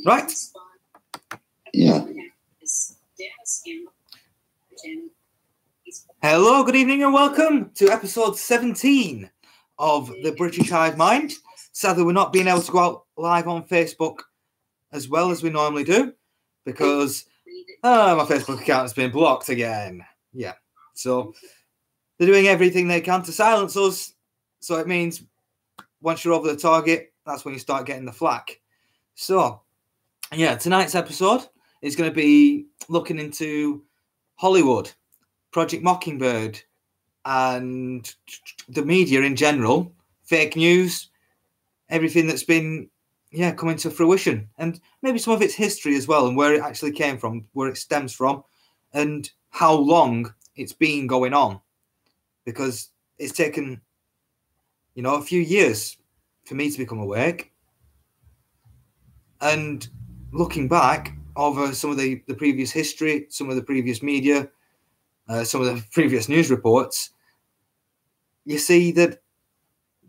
Right. Yeah. Hello, good evening, and welcome to episode 17 of the British Hive Mind. Sadly, we're not being able to go out live on Facebook as well as we normally do because my Facebook account has been blocked again. Yeah, so they're doing everything they can to silence us. So it means once you're over the target, that's when you start getting the flack. So, yeah, tonight's episode is going to be looking into Hollywood, Project Mockingbird, and the media in general, fake news, everything that's been, coming to fruition, and maybe some of its history as well, and where it actually came from, where it stems from, and how long it's been going on, because it's taken, a few years for me to become awake. And looking back over some of the previous history, some of the previous media, some of the previous news reports, you see that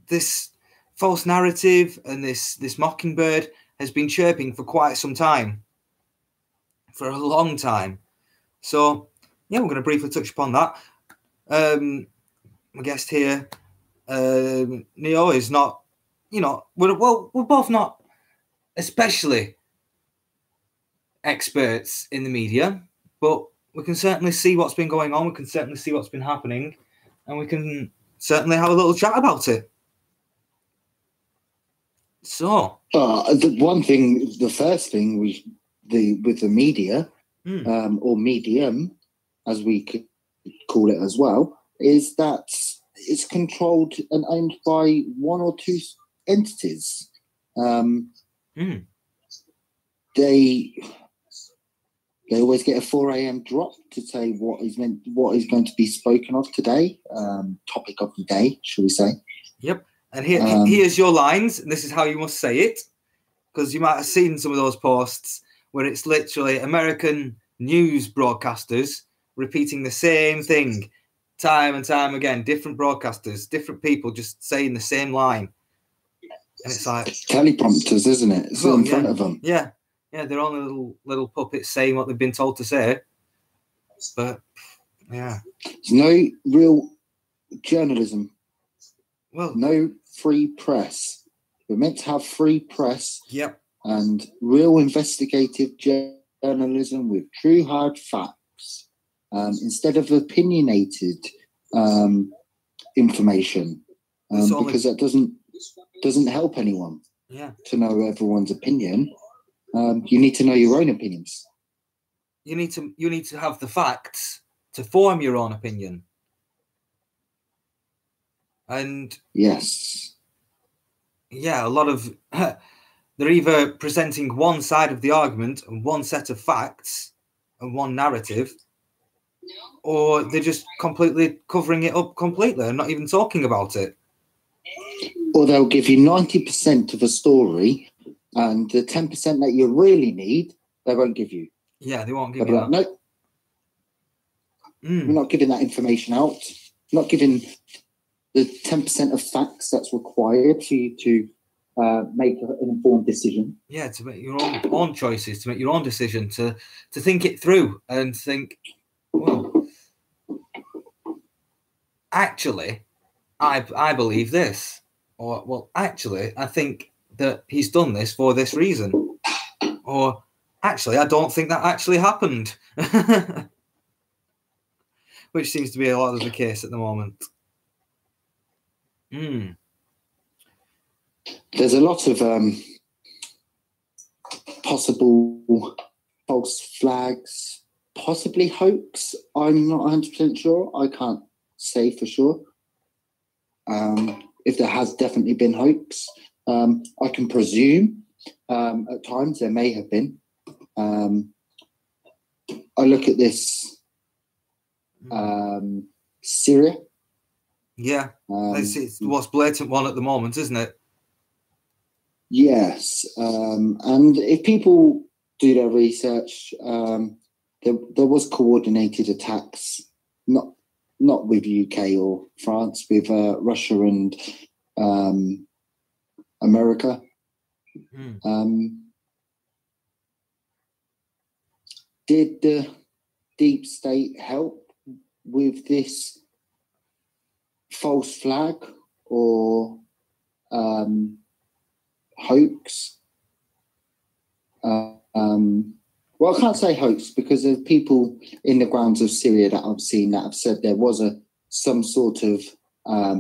this false narrative and this mockingbird has been chirping for quite some time, for a long time. So, we're going to briefly touch upon that. My guest here, Neo, is not, we're both not especially experts in the media, but we can certainly see what's been going on. We can certainly see what's been happening, and we can certainly have a little chat about it. So, the first thing with the media, or medium, as we could call it as well, is that it's controlled and owned by one or two entities. They always get a 4 a.m. drop to say what is going to be spoken of today, topic of the day, shall we say? Yep. And here's your lines, and this is how you must say it, because you might have seen some of those posts where it's literally American news broadcasters repeating the same thing time and time again, different broadcasters, different people just saying the same line. And it's like teleprompters, isn't it? It's in front of them. Yeah. Yeah, they're only little puppets saying what they've been told to say. But, yeah. There's no real journalism. Well, no free press. We're meant to have free press. Yep. And real investigative journalism with true hard facts, instead of opinionated information, because that doesn't help anyone. Yeah. To know everyone's opinion. You need to know your own opinions. You need to have the facts to form your own opinion. And yes, a lot of they're either presenting one side of the argument and one set of facts and one narrative, or they're just completely covering it up completely and not even talking about it. Or they'll give you 90% of a story, and the 10% that you really need, they won't give you. Yeah, they won't give you that. No, we're not giving that information out. We're not giving the 10% of facts that's required for you to make an informed decision. Yeah, to make your own choices, to make your own decision, to think it through and think, well, actually, I believe this. Or, well, actually, I think that he's done this for this reason. Or, actually, I don't think that actually happened. Which seems to be a lot of the case at the moment. There's a lot of possible false flags, possibly hoax. I'm not 100% sure. I can't say for sure. If there has definitely been hoax, I can presume at times there may have been. I look at this Syria. Yeah, it's the most blatant one at the moment, isn't it? Yes, and if people do their research, there was coordinated attacks, not with UK or France, with Russia and America. did the deep state help with this false flag or hoax? Well, I can't say hoax because there's people in the grounds of Syria that I've seen that have said there was some sort of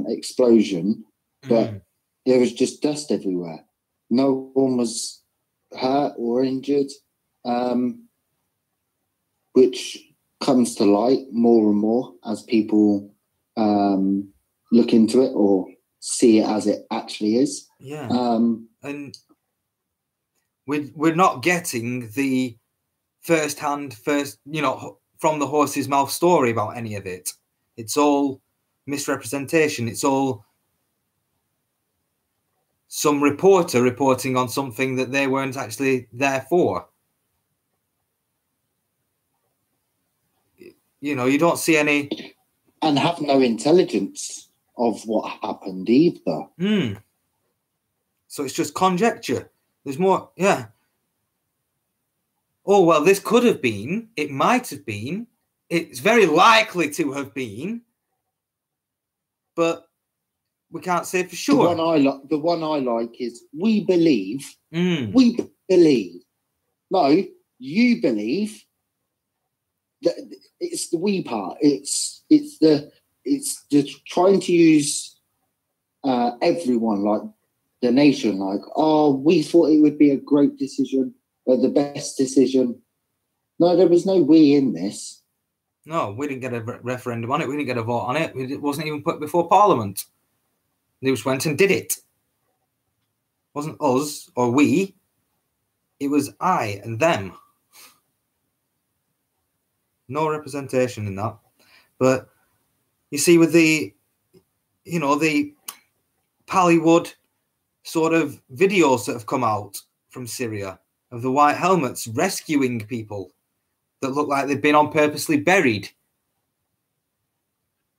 explosion, but there was just dust everywhere. No one was hurt or injured, which comes to light more and more as people look into it or see it as it actually is. Yeah. And we're not getting the from the horse's mouth story about any of it. It's all misrepresentation. It's all some reporter reporting on something that they weren't actually there for. You don't see any... And have no intelligence of what happened either. So it's just conjecture. There's more, yeah. Oh, well, this could have been. It might have been. It's very likely to have been. But we can't say for sure. The one I like is we believe. We believe. No, you believe. That it's the we part. It's just trying to use everyone, like the nation, like, oh, we thought it would be a great decision, the best decision. No, there was no we in this. No, we didn't get a referendum on it. We didn't get a vote on it. It wasn't even put before Parliament. They just went and did it. It wasn't us or we. It was I and them. No representation in that. But you see with the Pallywood sort of videos that have come out from Syria of the white helmets rescuing people that look like they've been purposely buried.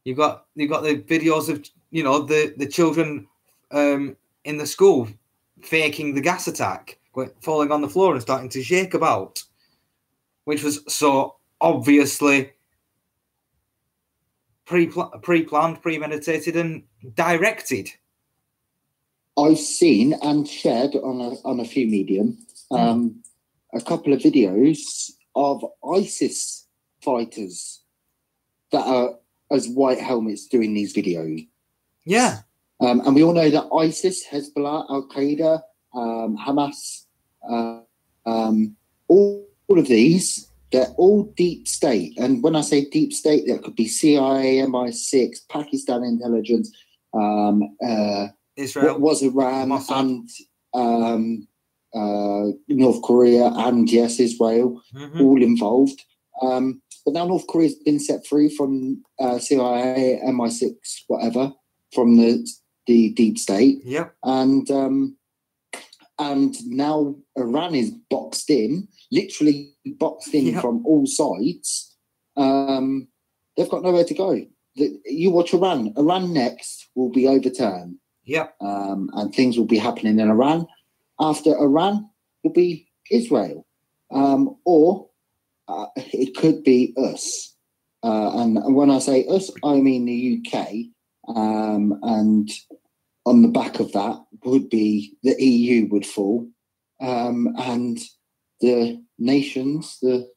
You've got the videos of the children in the school faking the gas attack, falling on the floor and starting to shake about, which was so obviously pre-planned, premeditated, and directed. I've seen and shared on a few medium a couple of videos of ISIS fighters that are as white helmets doing these videos. Yeah. And we all know that ISIS, Hezbollah, Al-Qaeda, Hamas, all of these, they're all deep state. And when I say deep state, that could be CIA, MI6, Pakistan intelligence, Israel, was Iran, Mossad, and North Korea, and yes, Israel, all involved. But now North Korea's been set free from CIA, MI6, whatever, from the deep state. Yep. And now Iran is boxed in, literally boxed in from all sides. They've got nowhere to go. You watch Iran. Iran next will be overturned. Yeah. And things will be happening in Iran. After Iran will be Israel. Or it could be us. And when I say us, I mean the UK. And on the back of that would be the EU would fall. And the nations, the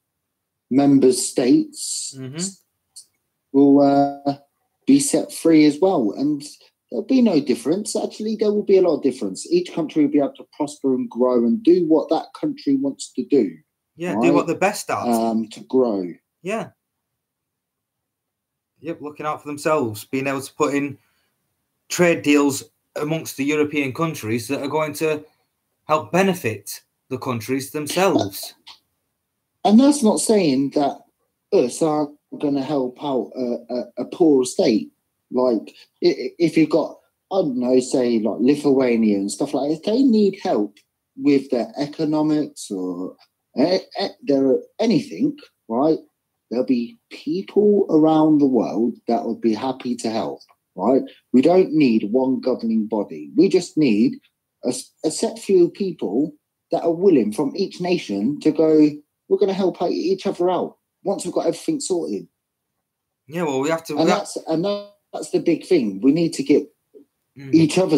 member states will be set free as well. And there'll be no difference. Actually, there will be a lot of difference. Each country will be able to prosper and grow and do what that country wants to do. Yeah, right? Do what they're best at. To grow. Yeah. Yep, looking out for themselves, being able to put in trade deals amongst the European countries that are going to help benefit the countries themselves. And that's not saying that us are going to help out a poor state. Like, if you've got, I don't know, say like Lithuania and stuff like that, if they need help with their economics or anything, right, there'll be people around the world that would be happy to help, right? We don't need one governing body. We just need a set few people that are willing from each nation to go, we're going to help each other out once we've got everything sorted. Yeah, well, we have to... That's the big thing. We need to get each other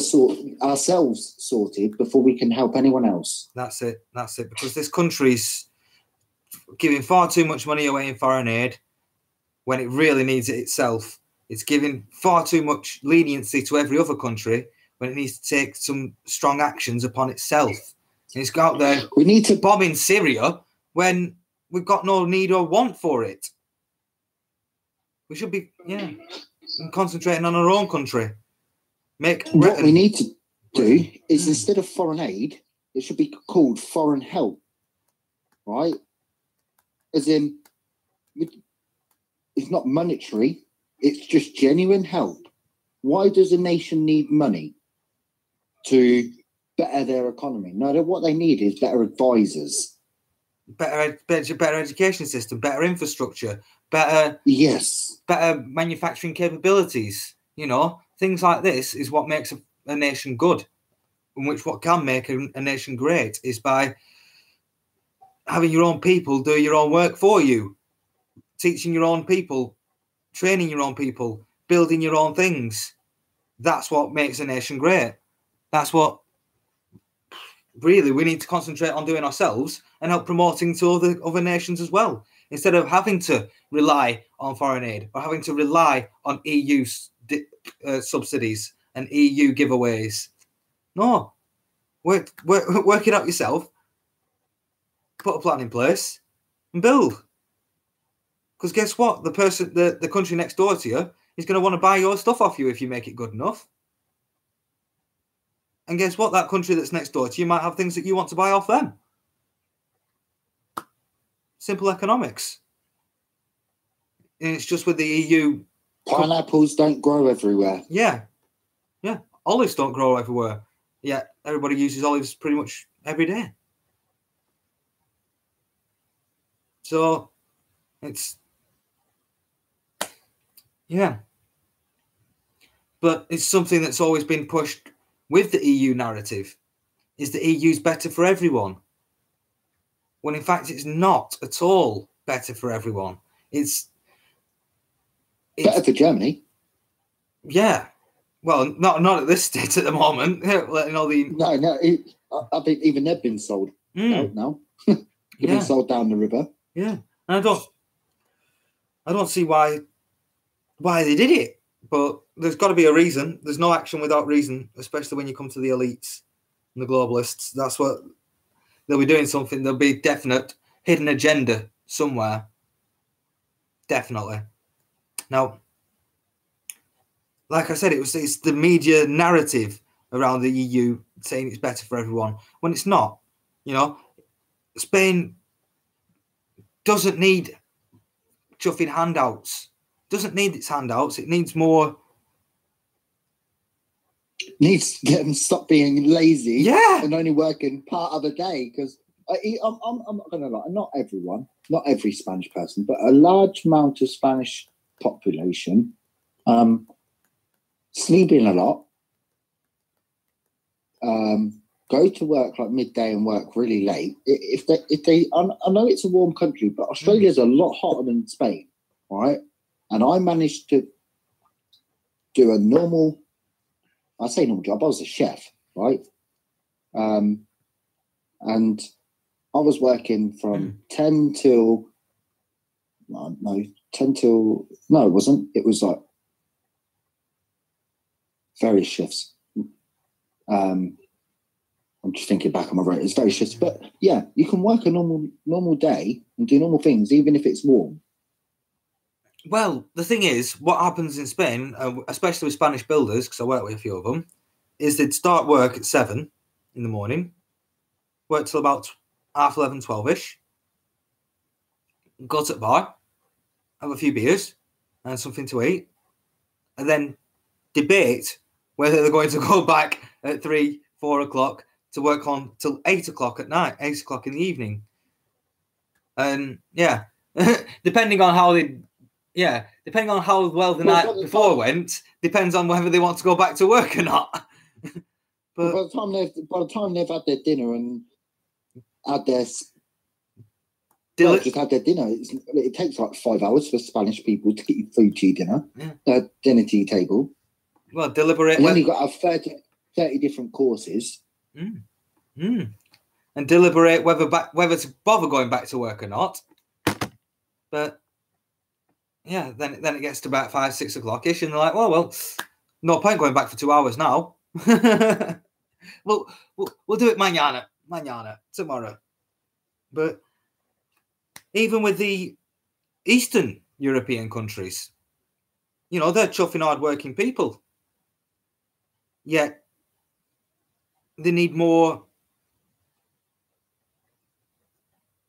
ourselves sorted before we can help anyone else. That's it. Because this country's giving far too much money away in foreign aid when it really needs it itself. It's giving far too much leniency to every other country when it needs to take some strong actions upon itself. And it's got out there... We need to bomb in Syria when we've got no need or want for it. We should be, concentrating on our own country. What we need to do is, instead of foreign aid, it should be called foreign help, right? As in, it's not monetary, it's just genuine help. Why does a nation need money to better their economy? No, what they need is better advisors. Better education system, better infrastructure, better manufacturing capabilities. Things like this is what makes a nation good, and what can make a nation great is by having your own people do your own work for you, teaching your own people, training your own people, building your own things. That's what makes a nation great. That's what really we need to concentrate on doing ourselves and help promoting to other nations as well, instead of having to rely on foreign aid or having to rely on EU subsidies and EU giveaways. No, work it out yourself, put a plan in place and build. Because guess what? The country next door to you is going to want to buy your stuff off you if you make it good enough. And guess what? That country that's next door to you might have things that you want to buy off them. Simple economics. And it's just with the EU. Pineapples don't grow everywhere. Yeah. Olives don't grow everywhere. Yeah, everybody uses olives pretty much every day. So it's... Yeah. But it's something that's always been pushed with the EU narrative, is the EU's better for everyone. When in fact it's not at all better for everyone. It's better for Germany. Yeah. Well, not at this stage at the moment. Letting all the... No. I think even they've been sold out now. They've been sold down the river. Yeah. And I don't see why they did it. But there's got to be a reason. There's no action without reason, especially when you come to the elites and the globalists. That's what they'll be doing something. There'll be definite hidden agenda somewhere. Definitely. Now, like I said, it's the media narrative around the EU saying it's better for everyone when it's not. Spain doesn't need chuffing handouts. Doesn't need its handouts. It needs more. Needs to get them stop being lazy. Yeah. And only working part of the day. Because I'm not going to lie. Not everyone, not every Spanish person, but a large amount of Spanish population sleep in a lot. Go to work like midday and work really late. If they, I know it's a warm country, but Australia's a lot hotter than Spain, right? And I managed to do a normal, I say normal job, I was a chef, right? And I was working from 10 till, no, it wasn't. It was like various shifts. I'm just thinking back on my route. It's various shifts. But yeah, you can work a normal day and do normal things, even if it's warm. Well, the thing is, what happens in Spain, especially with Spanish builders, because I work with a few of them, is they'd start work at 7 in the morning, work till about 11:30, 12-ish, go to the bar, have a few beers and something to eat, and then debate whether they're going to go back at 3, 4 o'clock to work on till 8 o'clock at night, 8 o'clock in the evening. And yeah, depending on how well the night before went, depends on whether they want to go back to work or not. But by the time they've had their dinner and had their just had their dinner. It takes like 5 hours for Spanish people to get you food to your dinner, dinner to your table. Well, deliberate. And then you've got to have 30 different courses. And deliberate whether to bother going back to work or not. But yeah, then it gets to about 5, 6 o'clock ish, and they're like, well, no point going back for 2 hours now. we'll do it mañana, tomorrow. But even with the Eastern European countries, you know, they're chuffing hard-working people. Yet they need more,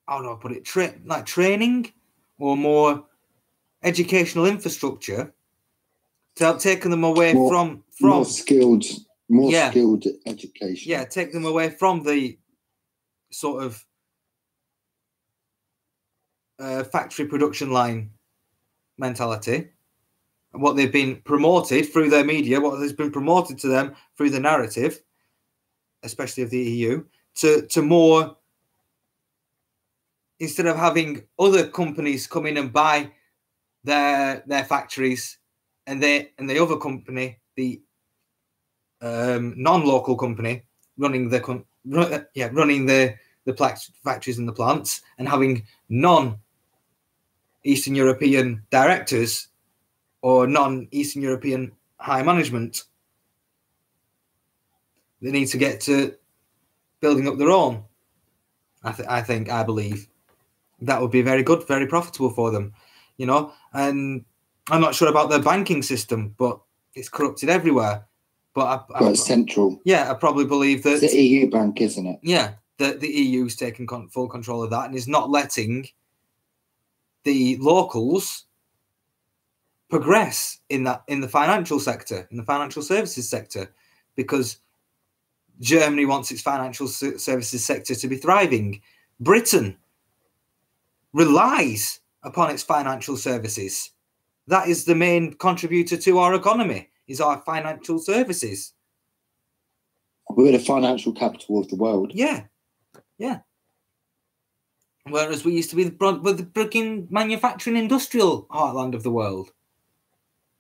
I don't know, put it like training or more educational infrastructure to help take them away from more skilled education. Yeah, take them away from the sort of factory production line mentality, what they've been promoted through their media, what has been promoted to them through the narrative, especially of the EU, to more, instead of having other companies come in and buy their factories, and the other company, the non-local company, running the factories and the plants, and having non-Eastern European directors or non-Eastern European high management. They need to get to building up their own. I believe that would be very good, very profitable for them, you know. And I'm not sure about their banking system, but it's corrupted everywhere. But it's central. Yeah, I probably believe that it's the EU bank, isn't it? Yeah, that the EU's taking full control of that and is not letting the locals progress in the financial sector, in the financial services sector, because Germany wants its financial services sector to be thriving. Britain relies upon its financial services. That is the main contributor to our economy, is our financial services. We're the financial capital of the world. Yeah. Whereas we used to be the freaking manufacturing industrial heartland of the world.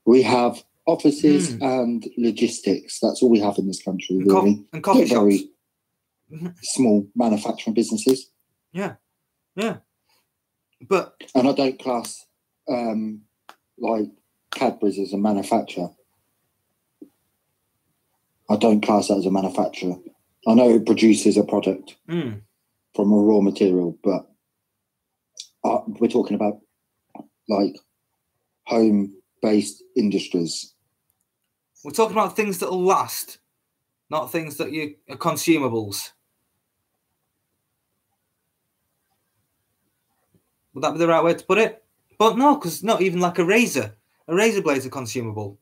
We have offices and logistics. That's all we have in this country, really. And coffee shops. Very small manufacturing businesses. Yeah. And I don't class like Cadbury's as a manufacturer. I don't class that as a manufacturer. I know it produces a product from a raw material, but we're talking about like home-based industries. We're talking about things that will last, not things that are consumables. Would that be the right way to put it? But no, because not even like a razor. A razor blade's a consumable.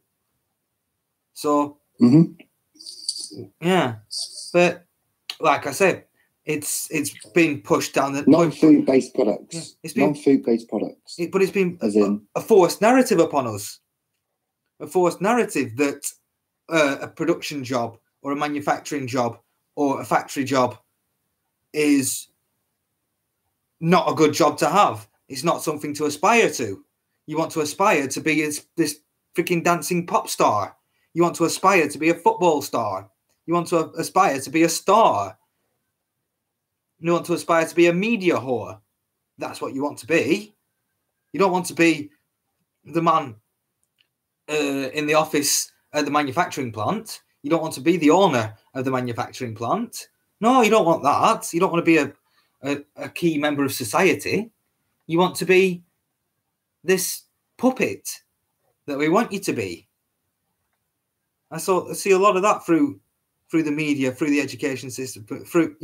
So, yeah. But like I said, it's been pushed down the non-food-based products. Yeah, it's been non-food-based products. But it's been a forced narrative upon us. A forced narrative that a production job or a manufacturing job or a factory job is not a good job to have. It's not something to aspire to. You want to aspire to be this freaking dancing pop star. You want to aspire to be a football star. You want to aspire to be a star. You want to aspire to be a media whore. That's what you want to be. You don't want to be the man in the office at the manufacturing plant. You don't want to be the owner of the manufacturing plant. No, you don't want that. You don't want to be a key member of society. You want to be this puppet that we want you to be. I see a lot of that through the media, through the education system, through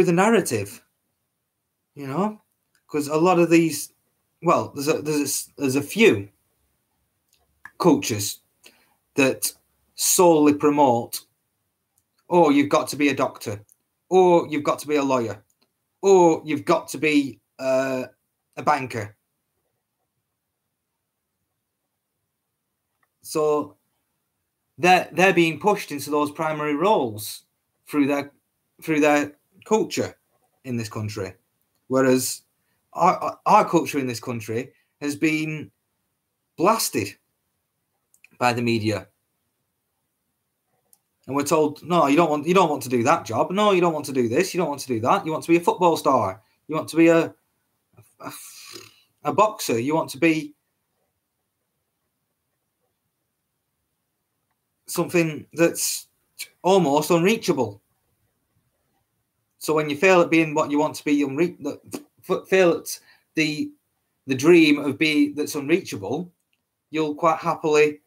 the narrative, you know, because a lot of these, well, there's a few cultures that solely promote, oh, you've got to be a doctor, or you've got to be a lawyer, or you've got to be a banker. So they're being pushed into those primary roles through their culture, in this country, whereas our culture in this country has been blasted by the media. And we're told, no, you don't want to do that job. No, you don't want to do this. You don't want to do that. You want to be a football star. You want to be a boxer. You want to be something that's almost unreachable. So when you fail at being what you want to be, fail at the dream of being that's unreachable, you'll quite happily,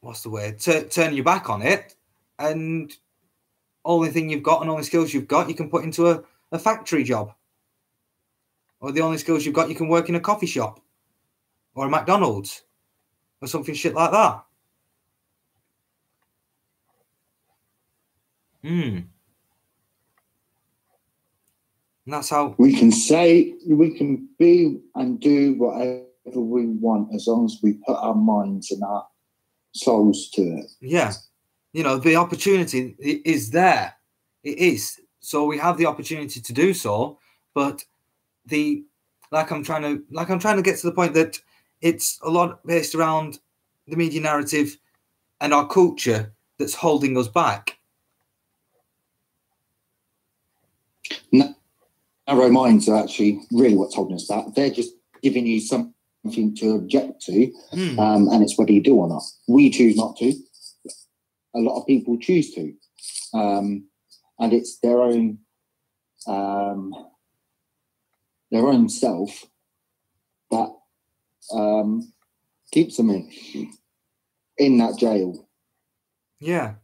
what's the word, turn your back on it, and only thing you've got and only skills you've got, you can put into a factory job. Or the only skills you've got, you can work in a coffee shop or a McDonald's or something shit like that. And that's how we can be and do whatever we want as long as we put our minds and our souls to it. Yeah. The opportunity is there. It is. So we have the opportunity to do so, but I'm trying to get to the point that it's a lot based around the media narrative and our culture that's holding us back. Narrow minds are actually really what's holding us back. They're just giving you something to object to, and it's whether you do or not. We choose not to. A lot of people choose to, and it's their own self that keeps them in that jail. Yeah.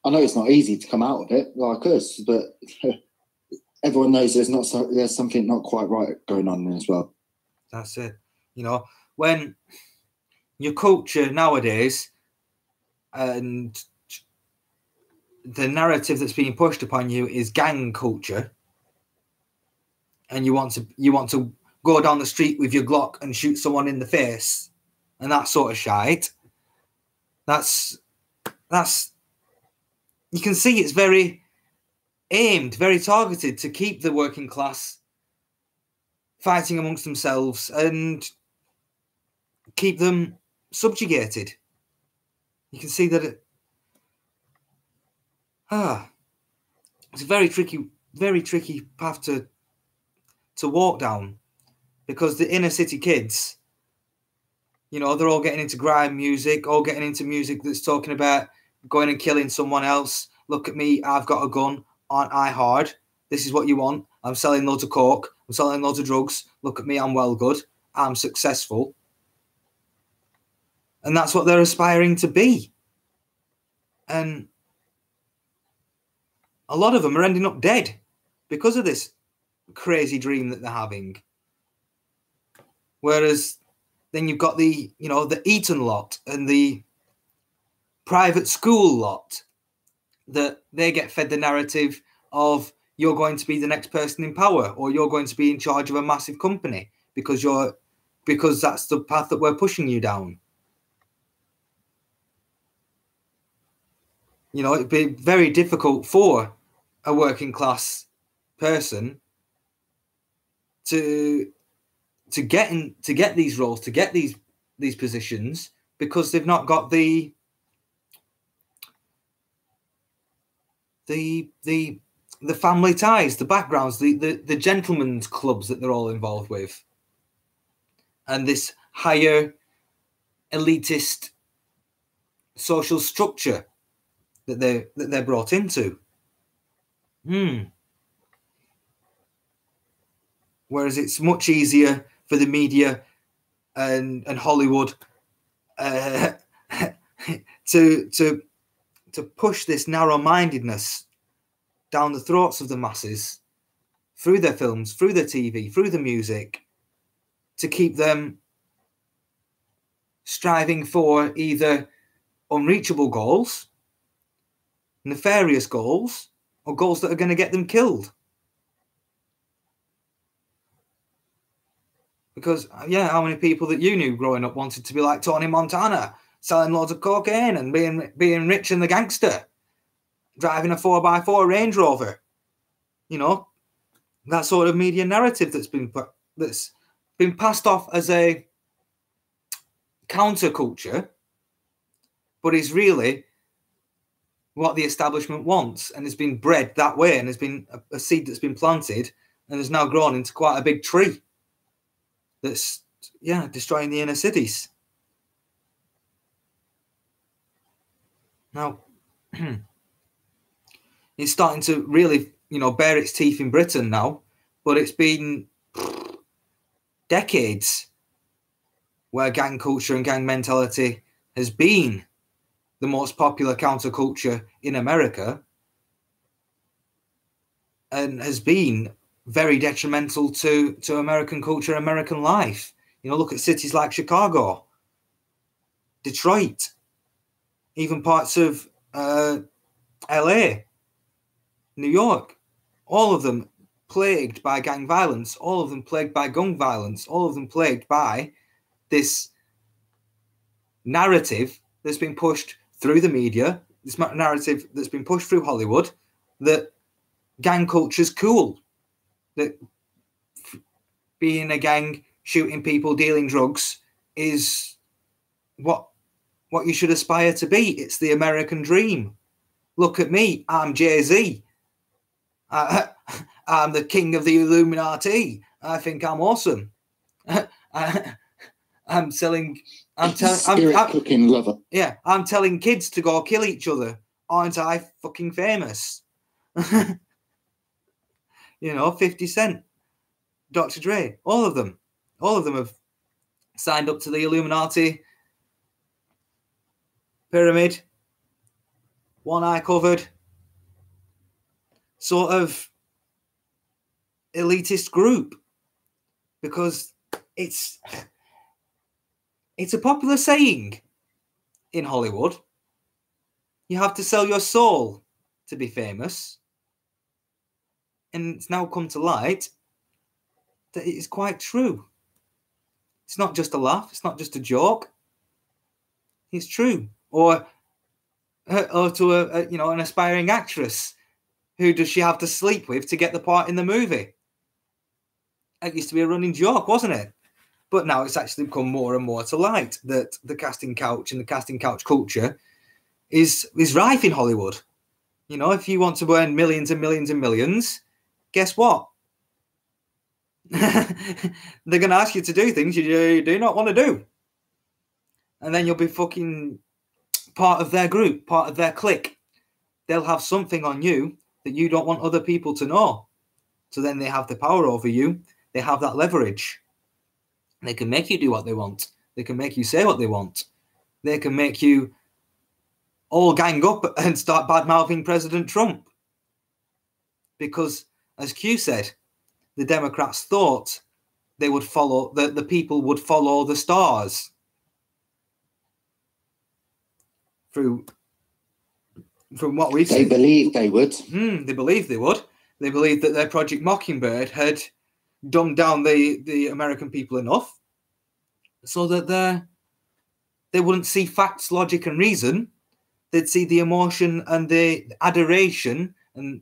I know it's not easy to come out of it like us, but everyone knows there's something not quite right going on there as well. That's it. When your culture nowadays and the narrative that's being pushed upon you is gang culture, and you want to go down the street with your Glock and shoot someone in the face and that sort of shite, that's you can see it's very aimed, very targeted to keep the working class fighting amongst themselves and keep them subjugated. You can see that it's a very tricky path to walk down, because the inner city kids, they're all getting into grime music, all getting into music that's talking about going and killing someone else. Look at me, I've got a gun. Aren't I hard? This is what you want. I'm selling loads of coke. I'm selling loads of drugs. Look at me, I'm well good. I'm successful. And that's what they're aspiring to be. And a lot of them are ending up dead because of this crazy dream that they're having. Whereas then you've got the Eton lot and the private school lot, that they get fed the narrative of you're going to be the next person in power, or you're going to be in charge of a massive company because that's the path that we're pushing you down. It'd be very difficult for a working class person to get these roles, to get these positions, because they've not got the family ties, the backgrounds, the gentlemen's clubs that they're all involved with, and this higher elitist social structure that they're brought into. Whereas it's much easier for the media and Hollywood to push this narrow-mindedness down the throats of the masses through their films, through their TV, through the music, to keep them striving for either unreachable goals, nefarious goals, or goals that are going to get them killed. Because, how many people that you knew growing up wanted to be like Tony Montana selling loads of cocaine and being rich and the gangster, driving a 4x4 Range Rover. You know, that sort of media narrative that's been passed off as a counterculture, but is really what the establishment wants, and has been bred that way, and has been a seed that's been planted and has now grown into quite a big tree that's destroying the inner cities. Now it's starting to really, bare its teeth in Britain now, but it's been decades where gang culture and gang mentality has been the most popular counterculture in America, and has been very detrimental to American culture, American life. Look at cities like Chicago, Detroit, even parts of LA, New York, all of them plagued by gang violence, all of them plagued by gun violence, all of them plagued by this narrative that's been pushed through the media, this narrative that's been pushed through Hollywood, that gang culture's cool, that being a gang, shooting people, dealing drugs is what you should aspire to be. It's the American dream. Look at me, I'm Jay-Z. I'm the king of the Illuminati. I think I'm awesome. I'm telling lover. Yeah, I'm telling kids to go kill each other. Aren't I fucking famous? 50 Cent, Dr. Dre, all of them have signed up to the Illuminati pyramid, one eye covered, sort of elitist group, because it's a popular saying in Hollywood. You have to sell your soul to be famous. And it's now come to light that it is quite true. It's not just a laugh. It's not just a joke. It's true. Or to an aspiring actress, who does she have to sleep with to get the part in the movie? It used to be a running joke, wasn't it? But now it's actually become more and more to light that the casting couch and the casting couch culture is rife in Hollywood. If you want to earn millions and millions and millions, guess what? They're going to ask you to do things you do not want to do. And then you'll be fucking part of their group, part of their clique. They'll have something on you that you don't want other people to know. So then they have the power over you. They have that leverage. They can make you do what they want. They can make you say what they want. They can make you all gang up and start bad-mouthing President Trump. Because, as Q said, the Democrats thought they would follow, the people would follow the stars. From what we've seen. They believed they would. They believed they would. They believed that their Project Mockingbird had dumbed down the American people enough so that they wouldn't see facts, logic, and reason. They'd see the emotion and the adoration and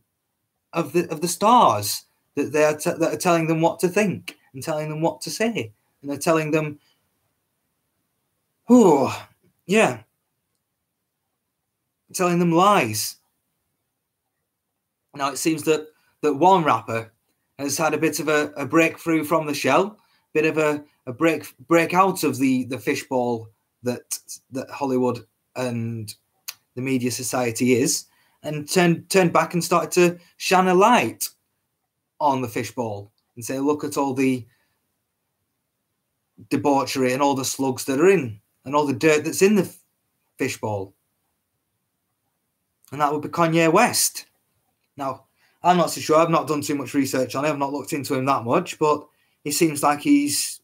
of the stars that that are telling them what to think and telling them what to say, and they're telling them, telling them lies. Now it seems that one rapper has had a bit of a breakthrough from the shell, bit of a break out of the fishbowl that Hollywood and the media society is, and turned back and started to shine a light on the fishbowl and say, look at all the debauchery and all the slugs that are in, and all the dirt that's in the fishbowl. And that would be Kanye West. Now, I'm not so sure. I've not done too much research on him. I've not looked into him that much, but he seems like he's...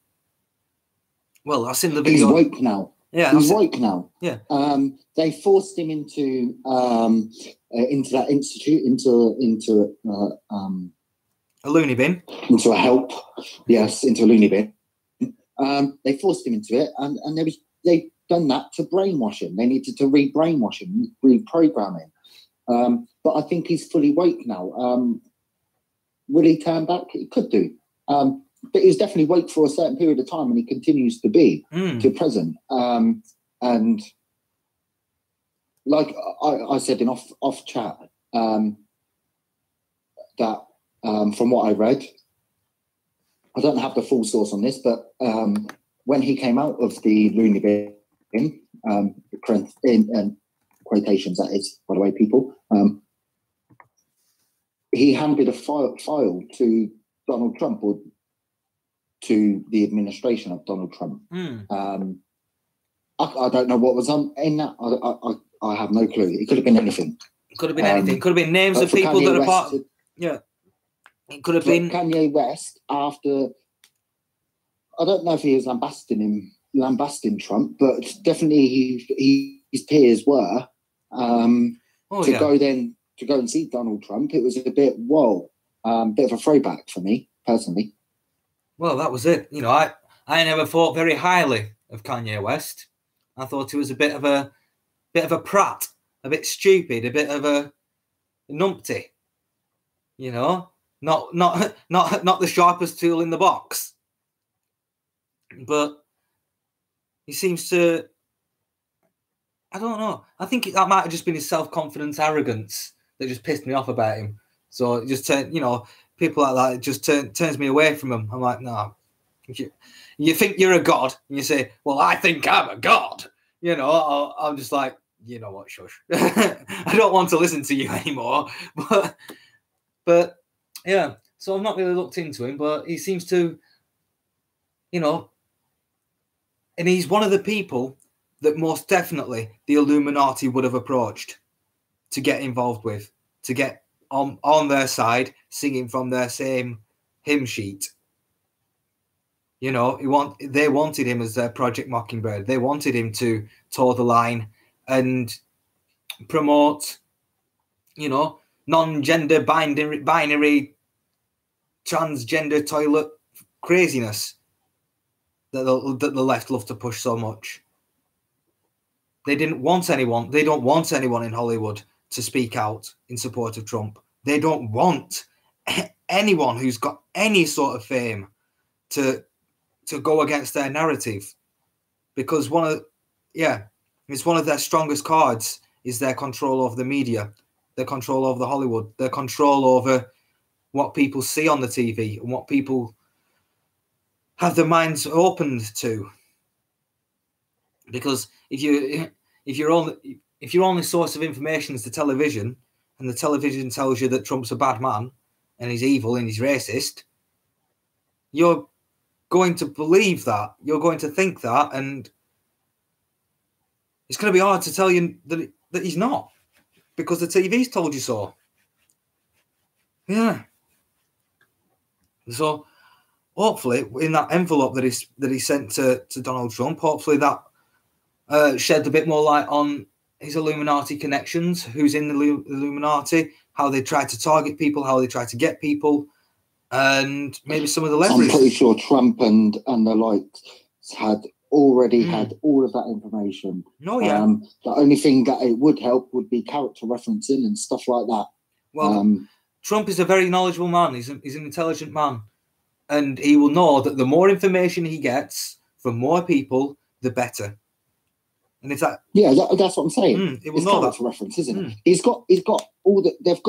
Well, I've seen the video. He's woke now. Yeah, he's woke now. Yeah. They forced him into that institute, into a loony bin. Into a help. Yes, into a loony bin. They forced him into it, and they done that to brainwash him. They needed to re-brainwash him, reprogram him. But I think he's fully awake now. Will he turn back? He could do. But he was definitely awake for a certain period of time, and he continues to be to present. And like I said in off chat, that from what I read, I don't have the full source on this, but when he came out of the loony bin, in quotations that is, by the way, people, he handed a file to Donald Trump, or to the administration of Donald Trump. I don't know what was in that. I have no clue. It could have been anything. It could have been anything. It could have been names of people that are part. Yeah. It could have been Kanye West after. I don't know if he was lambasting Trump, but definitely his peers were. To go and see Donald Trump, it was a bit bit of a throwback for me personally. Well, that was it. You know, I never thought very highly of Kanye West. I thought he was a bit of a prat, a bit stupid, a bit of a numpty. You know, not the sharpest tool in the box. But he seems to, I don't know. I think that might have just been his self-confidence, arrogance that just pissed me off about him. So it just people like that, it just turns me away from him. I'm like, no. You think you're a god, and you say, well, I think I'm a god. You know, I'm just like, you know what, shush. I don't want to listen to you anymore. But yeah, so I've not really looked into him, but he seems to, you know, and he's one of the people that most definitely the Illuminati would have approached to get involved with, to get on their side, singing from their same hymn sheet. You know, they wanted him as their Project Mockingbird. They wanted him to toe the line and promote, you know, non-gender binary transgender toilet craziness that the left love to push so much. They don't want anyone in Hollywood to speak out in support of Trump. They don't want anyone who's got any sort of fame to go against their narrative, because it's one of their strongest cards is their control over the media, their control over the Hollywood, their control over what people see on the TV and what people have their minds opened to. Because if your only source of information is the television, and the television tells you that Trump's a bad man and he's evil and he's racist, you're going to believe that. You're going to think that, and it's going to be hard to tell you that he's not, because the TV's told you so. Yeah. So hopefully, in that envelope that he sent to Donald Trump, hopefully that shed a bit more light on his Illuminati connections, who's in the Illuminati, how they try to target people, how they try to get people, and maybe some of the leverage. I'm pretty sure Trump and the likes had already had all of that information. No, yeah. The only thing that it would help would be character referencing and stuff like that. Well, Trump is a very knowledgeable man. He's an intelligent man. And he will know that the more information he gets from more people, the better. And if that, that's what I'm saying. It will it's know character that reference, isn't it? He's got all that they've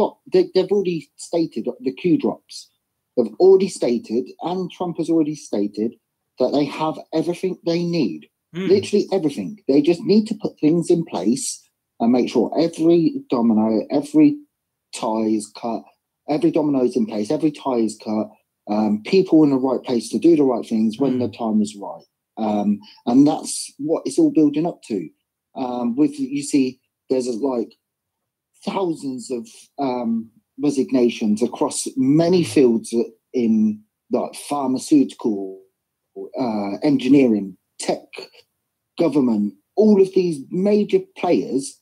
already stated the Q drops. They've already stated, and Trump has already stated, that they have everything they need. Literally everything. They just need to put things in place and make sure every domino, every tie is cut, every domino is in place, every tie is cut. People in the right place to do the right things when the time is right. And that's what it's all building up to. You see, there's like thousands of resignations across many fields in like pharmaceutical, engineering, tech, government, all of these major players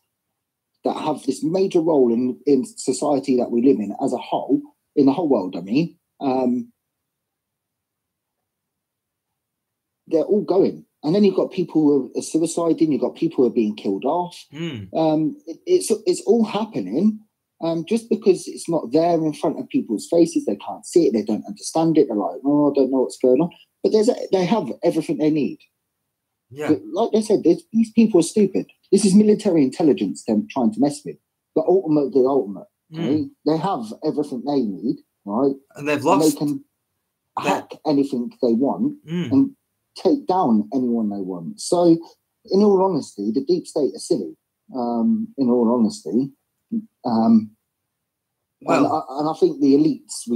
that have this major role in society that we live in as a whole, in the whole world, I mean. They're all going. And then you've got people who are suiciding. You've got people who are being killed off. It's all happening. Just because it's not there in front of people's faces, they can't see it, they don't understand it. They're like, "Oh, I don't know what's going on." But they have everything they need. Yeah, but like they said, these people are stupid. This is military intelligence them trying to mess with. The ultimate. Okay? They have everything they need, right? And they've lost. And they can hack anything they want and take down anyone they want. So, in all honesty, the deep state is silly. In all honesty. And I think the elites,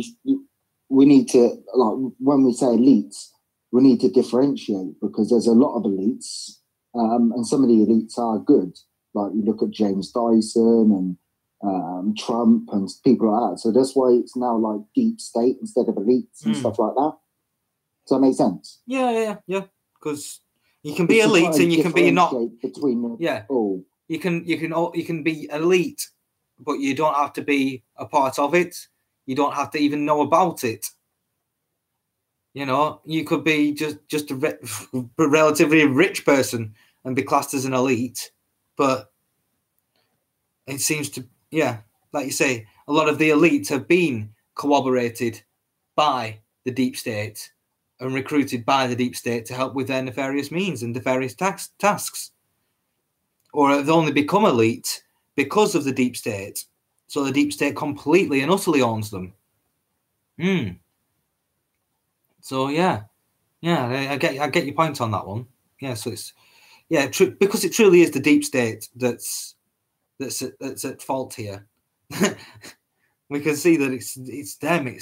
we need to, like, when we say elites, we need to differentiate, because there's a lot of elites, and some of the elites are good. Like, you look at James Dyson and Trump and people like that. So that's why it's now like deep state instead of elites and stuff like that. Does that make sense? Yeah. Because you can be elite and you can be not. Between all. You can be elite, but you don't have to be a part of it. You don't have to even know about it. You know, you could be just a relatively rich person and be classed as an elite, but it seems to, like you say, a lot of the elites have been corroborated by the deep state and recruited by the deep state to help with their nefarious means and nefarious tasks. Or have only become elite because of the deep state. So the deep state completely and utterly owns them. So I get your point on that one. Yeah, so it's because it truly is the deep state that's at fault here. We can see that it's them.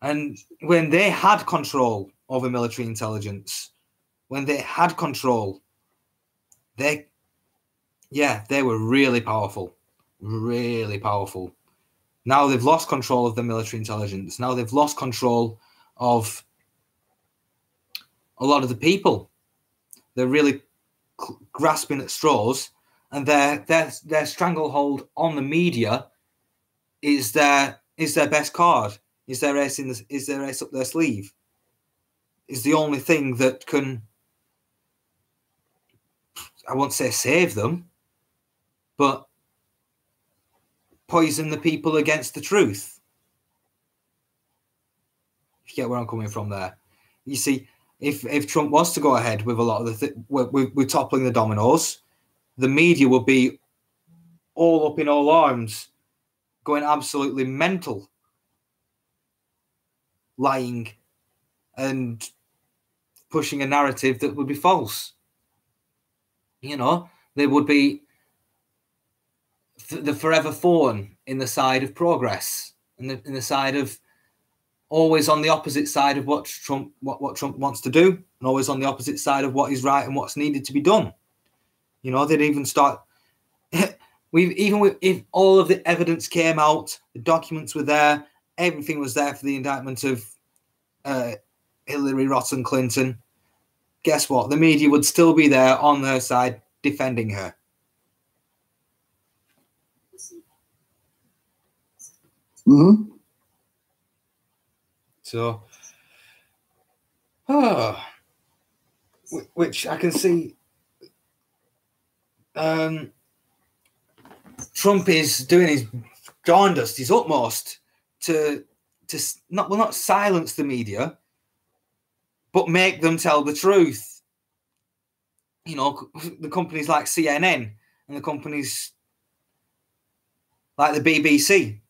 And when they had control over military intelligence, when they had control, they were really powerful. Really powerful. Now they've lost control of the military intelligence. Now they've lost control of a lot of the people. They're really grasping at straws, and their stranglehold on the media is their best card. Is their ace up their sleeve? Is the only thing that can, I won't say save them, but poison the people against the truth. You get where I'm coming from there. You see, if Trump was to go ahead with a lot of with toppling the dominoes, the media would be all up in all arms, going absolutely mental, lying and pushing a narrative that would be false. You know, they would be the forever thorn in the side of progress, in the side of always on the opposite side of what Trump wants to do, and always on the opposite side of what is right and what's needed to be done. You know, they'd even start. If all of the evidence came out, the documents were there, everything was there for the indictment of Hillary Rotten Clinton. Guess what? The media would still be there on her side, defending her. Mm-hmm. So, which I can see. Trump is doing his darndest, his utmost to not silence the media, but make them tell the truth. You know, the companies like CNN and the companies like the BBC.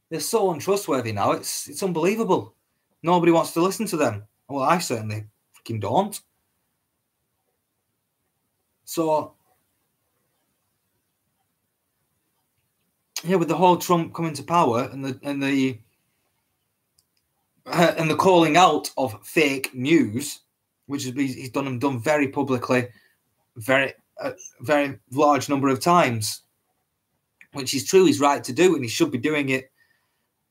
They're so untrustworthy now. It's unbelievable. Nobody wants to listen to them. Well, I certainly freaking don't. So, yeah, with the whole Trump coming to power and the calling out of fake news, which he's done very publicly, very large number of times, which is true. He's right to do, and he should be doing it,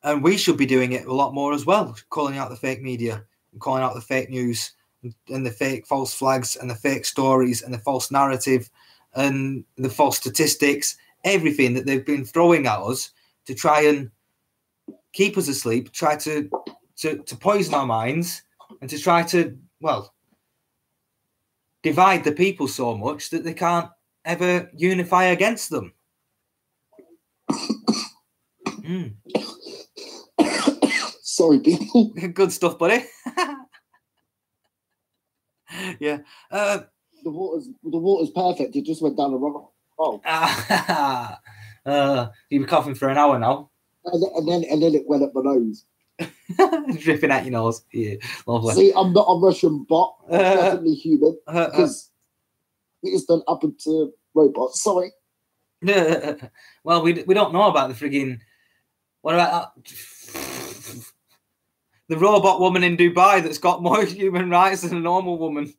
and we should be doing it a lot more as well, calling out the fake media and calling out the fake news and the fake false flags and the fake stories and the false narrative and the false statistics, everything that they've been throwing at us to try and keep us asleep, try to to poison our minds and to try to, well, divide the people so much that they can't ever unify against them. Sorry, people. Good stuff, buddy. Yeah. The water's perfect. It just went down the wrong hole. You've been coughing for an hour now. And then it went up my nose. Dripping at your nose. Yeah, lovely. See, I'm not a Russian bot. I'm definitely human. Because it's done up into robots. Sorry. Well, we don't know about the frigging... What about that? The robot woman in Dubai that's got more human rights than a normal woman.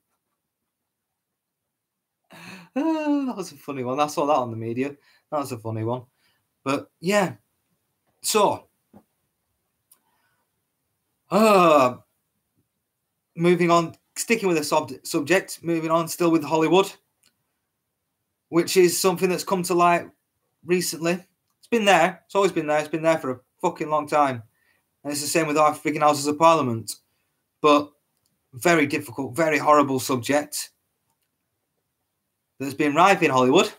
That was a funny one. I saw that on the media. That was a funny one. But yeah. So, moving on, sticking with the subject, moving on still with Hollywood, which is something that's come to light recently. It's been there. It's always been there. It's been there for a fucking long time. And it's the same with our freaking Houses of Parliament. But very difficult, very horrible subject that's been rife in Hollywood.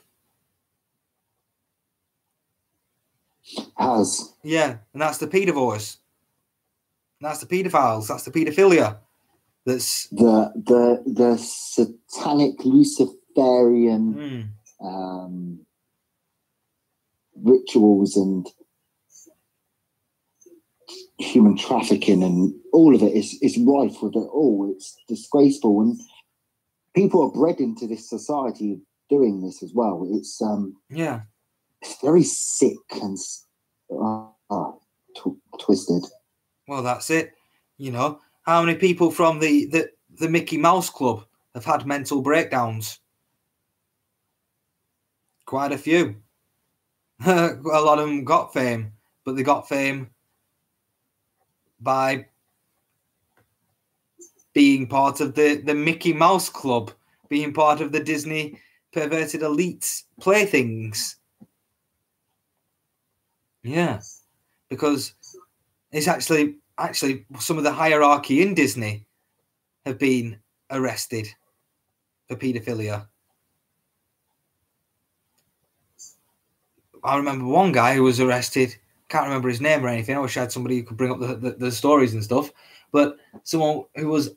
Has. Yeah, and that's the pedivores. That's the pedophiles. That's the pedophilia. That's the satanic Luciferian rituals and human trafficking, and all of it is rife with it all. It's disgraceful, and people are bred into this society doing this as well. It's it's very sick and twisted. Well, that's it. You know, how many people from the Mickey Mouse Club have had mental breakdowns? Quite a few. A lot of them got fame, but they got fame by being part of the Mickey Mouse Club, being part of the Disney perverted elite playthings. Yeah, because it's actually some of the hierarchy in Disney have been arrested for paedophilia. I remember one guy who was arrested. Can't remember his name or anything. I wish I had somebody who could bring up the stories and stuff. But someone who was,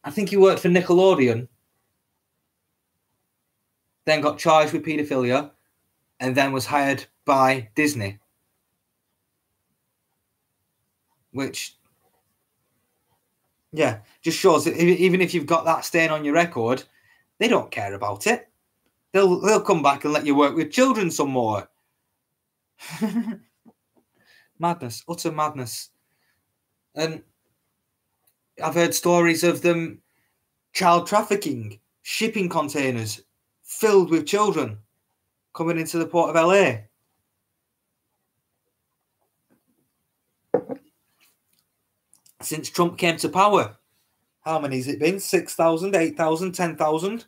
I think he worked for Nickelodeon, then got charged with paedophilia, and then was hired by Disney. Which, yeah, just shows that even if you've got that stain on your record, they don't care about it. They'll come back and let you work with children some more. Madness, utter madness. And I've heard stories of them child trafficking, shipping containers filled with children coming into the port of LA. Since Trump came to power, how many has it been? 6,000, 8,000, 10,000?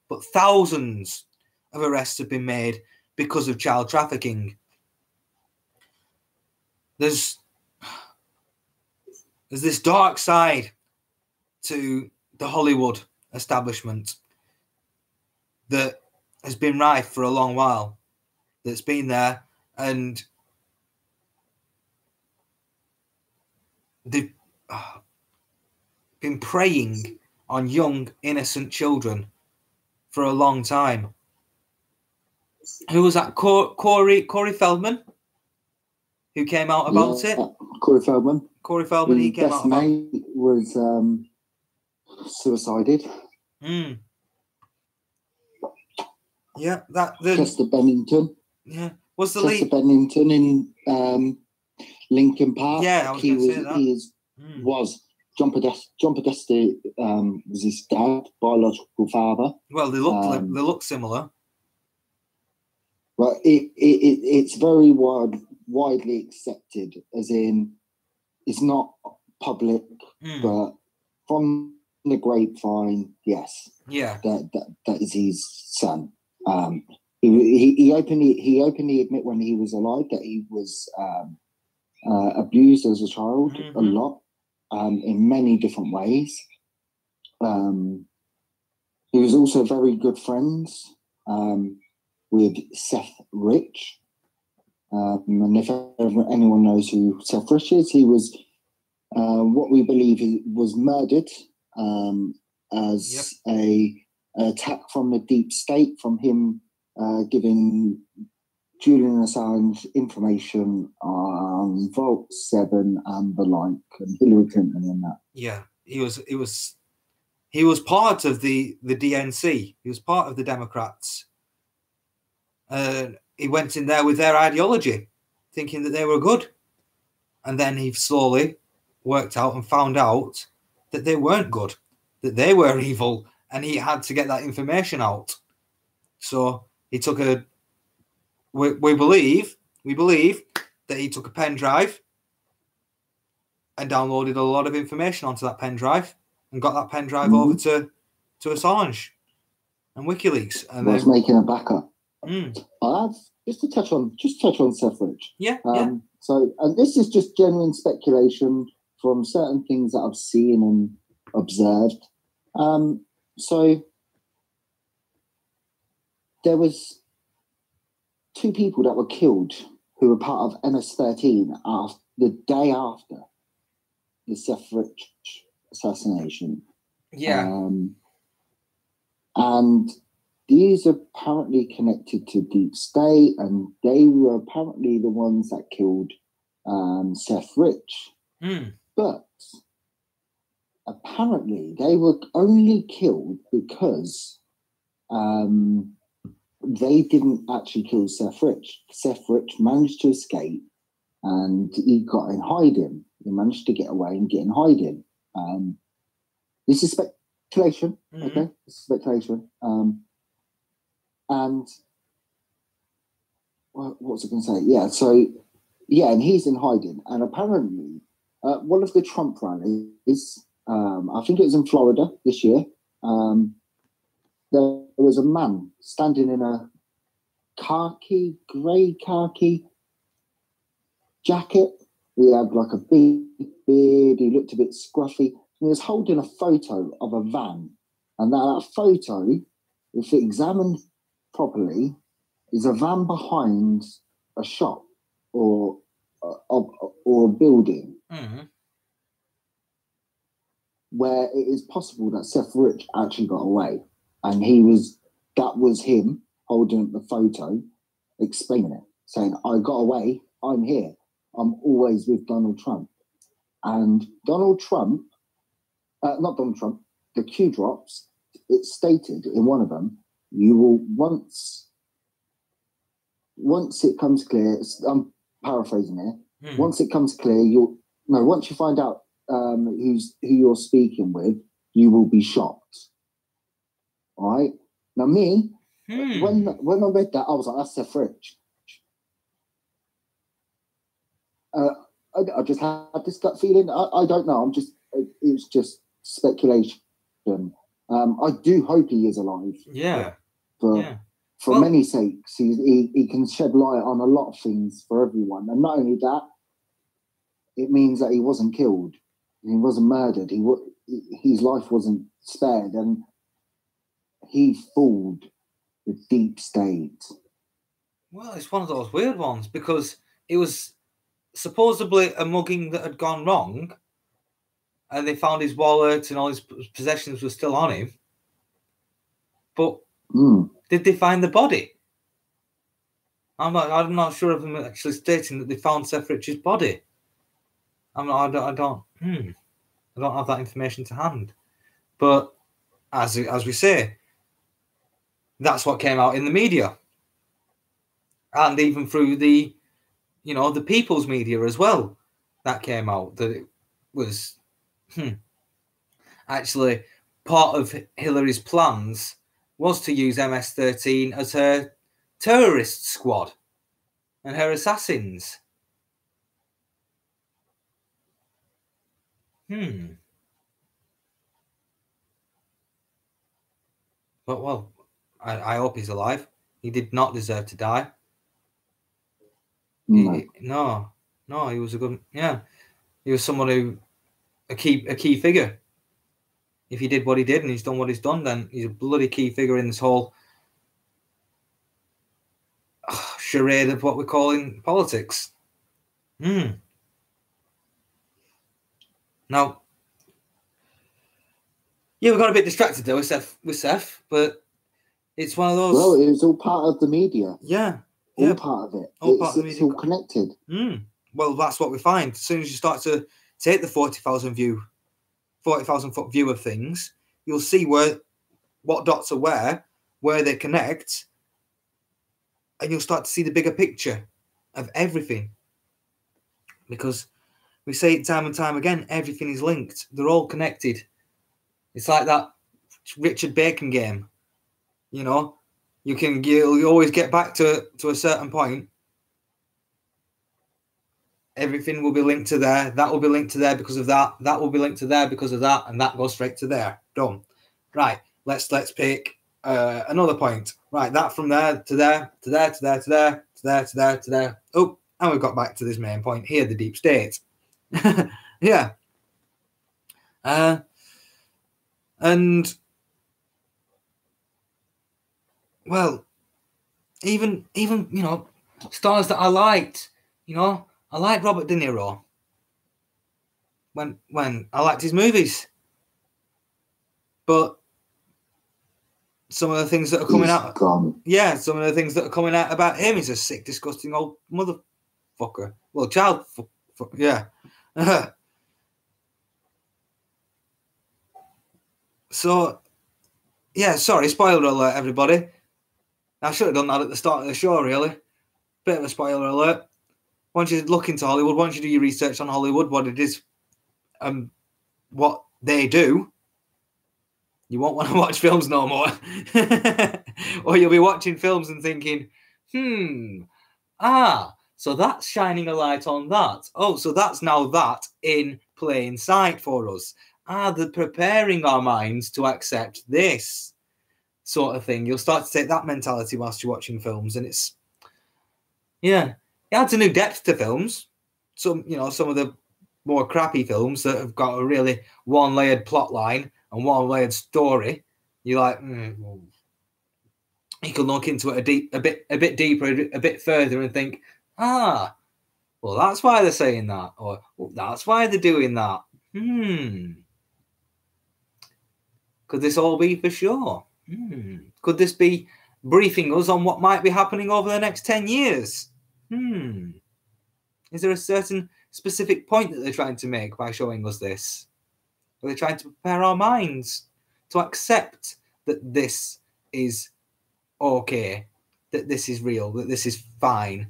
But thousands of arrests have been made because of child trafficking. There's this dark side to the Hollywood establishment that has been rife for a long while, that's been there, and they've been preying on young, innocent children for a long time. Who was that? Corey Feldman, who came out about it. Corey Feldman. He came out about it. Was suicided. Yeah, Chester Bennington. Yeah, was the Chester lead Bennington in Linkin Park. Yeah, I was going to say that. He was John Podesta was his dad, biological father. Well, they look similar. But it's very widely accepted, as in it's not public, but from the grapevine, yes, yeah, that is his son. He openly admit when he was alive that he was abused as a child a lot. in many different ways. He was also very good friends with Seth Rich. And if anyone knows who Seth Rich is, he was what we believe he was murdered as a attack from the deep state, from him giving Julian Assange information on Vault 7 and the like, and Hillary Clinton in that. Yeah, he was part of the DNC. He was part of the Democrats. He went in there with their ideology, thinking that they were good. And then he slowly worked out and found out that they weren't good, that they were evil, and he had to get that information out. So he took we believe that he took a pen drive and downloaded a lot of information onto that pen drive and got that pen drive over to Assange and WikiLeaks. And was making a backup. I have just to touch on Seth Rich. Yeah. So, and this is just genuine speculation from certain things that I've seen and observed. So there was 2 people that were killed who were part of MS-13 the day after the Seth Rich assassination. Yeah. And these are apparently connected to Deep State, and they were apparently the ones that killed Seth Rich. But apparently they were only killed because they didn't actually kill Seth Rich. Seth Rich managed to escape, and he got in hiding. He managed to get away and get in hiding. This is speculation, okay? This is speculation. And what was I going to say? Yeah, so, yeah, and he's in hiding. And apparently, one of the Trump rallies, I think it was in Florida this year, there was a man standing in a grey khaki jacket. He had like a big beard. He looked a bit scruffy. He was holding a photo of a van. And that photo, if examined properly, is a van behind a shop or a building where it is possible that Seth Rich actually got away. And that was him holding up the photo, explaining it, saying, I got away, I'm here. I'm always with Donald Trump. And Donald Trump, not Donald Trump, the Q drops, it stated in one of them, you will once it comes clear, I'm paraphrasing here, once it comes clear, once you find out who you're speaking with, you will be shocked. All right? Now me, when I read that, I was like, that's Seth Rich. I just had this gut feeling. I don't know. It's just speculation. I do hope he is alive. Yeah. For many sakes, he can shed light on a lot of things for everyone. And not only that, it means that he wasn't killed. He wasn't murdered. His life wasn't spared. And he fooled the deep state. Well, it's one of those weird ones because it was supposedly a mugging that had gone wrong, and they found his wallet and all his possessions were still on him. But did they find the body? I'm not sure of them actually stating that they found Seth Rich's body. I don't have that information to hand. But as we say, that's what came out in the media, and even through the people's media as well. That came out that it was actually part of Hillary's plans was to use MS-13 as her terrorist squad and her assassins. But, well, I hope he's alive. He did not deserve to die. No, he was a good... Yeah. He was someone who a key figure. If he did what he did and he's done what he's done, then he's a bloody key figure in this whole charade of what we're calling politics. Now, yeah, we got a bit distracted though with Seth, but it's one of those. Well, it was all part of the media. Yeah. All part of it. It's all connected. Well, that's what we find. As soon as you start to take the 40,000 foot view of things, you'll see what dots are where they connect, and you'll start to see the bigger picture of everything. Because we say it time and time again, everything is linked. They're all connected. It's like that Richard Bacon game. You know, you'll always get back to a certain point. Everything will be linked to there. That will be linked to there because of that. That will be linked to there because of that, and that goes straight to there. Done. Right. Let's pick another point. Right. That from there to there to there to there to there to there to there to there. Oh, and we've got back to this main point here, the deep state. Yeah. And well, even stars that I liked. I liked Robert De Niro when I liked his movies, but some of the things that are coming out, some of the things that are coming out about him, he's a sick, disgusting old motherfucker. Well, child, yeah. So, yeah, sorry, spoiler alert, everybody. I should have done that at the start of the show, really. Bit of a spoiler alert. Once you look into Hollywood, once you do your research on Hollywood, what it is, what they do, you won't want to watch films no more. Or you'll be watching films and thinking, so that's shining a light on that. Oh, so that's now that in plain sight for us. They're preparing our minds to accept this sort of thing. You'll start to take that mentality whilst you're watching films, and it's, yeah. It adds a new depth to films. Some of the more crappy films that have got a really one-layered plot line and one-layered story. You're like, you can look into it a bit deeper, a bit further, and think, well, that's why they're saying that, or that's why they're doing that. Could this all be for sure? Could this be briefing us on what might be happening over the next 10 years? Is there a certain specific point that they're trying to make by showing us this? Are they trying to prepare our minds to accept that this is okay, that this is real, that this is fine?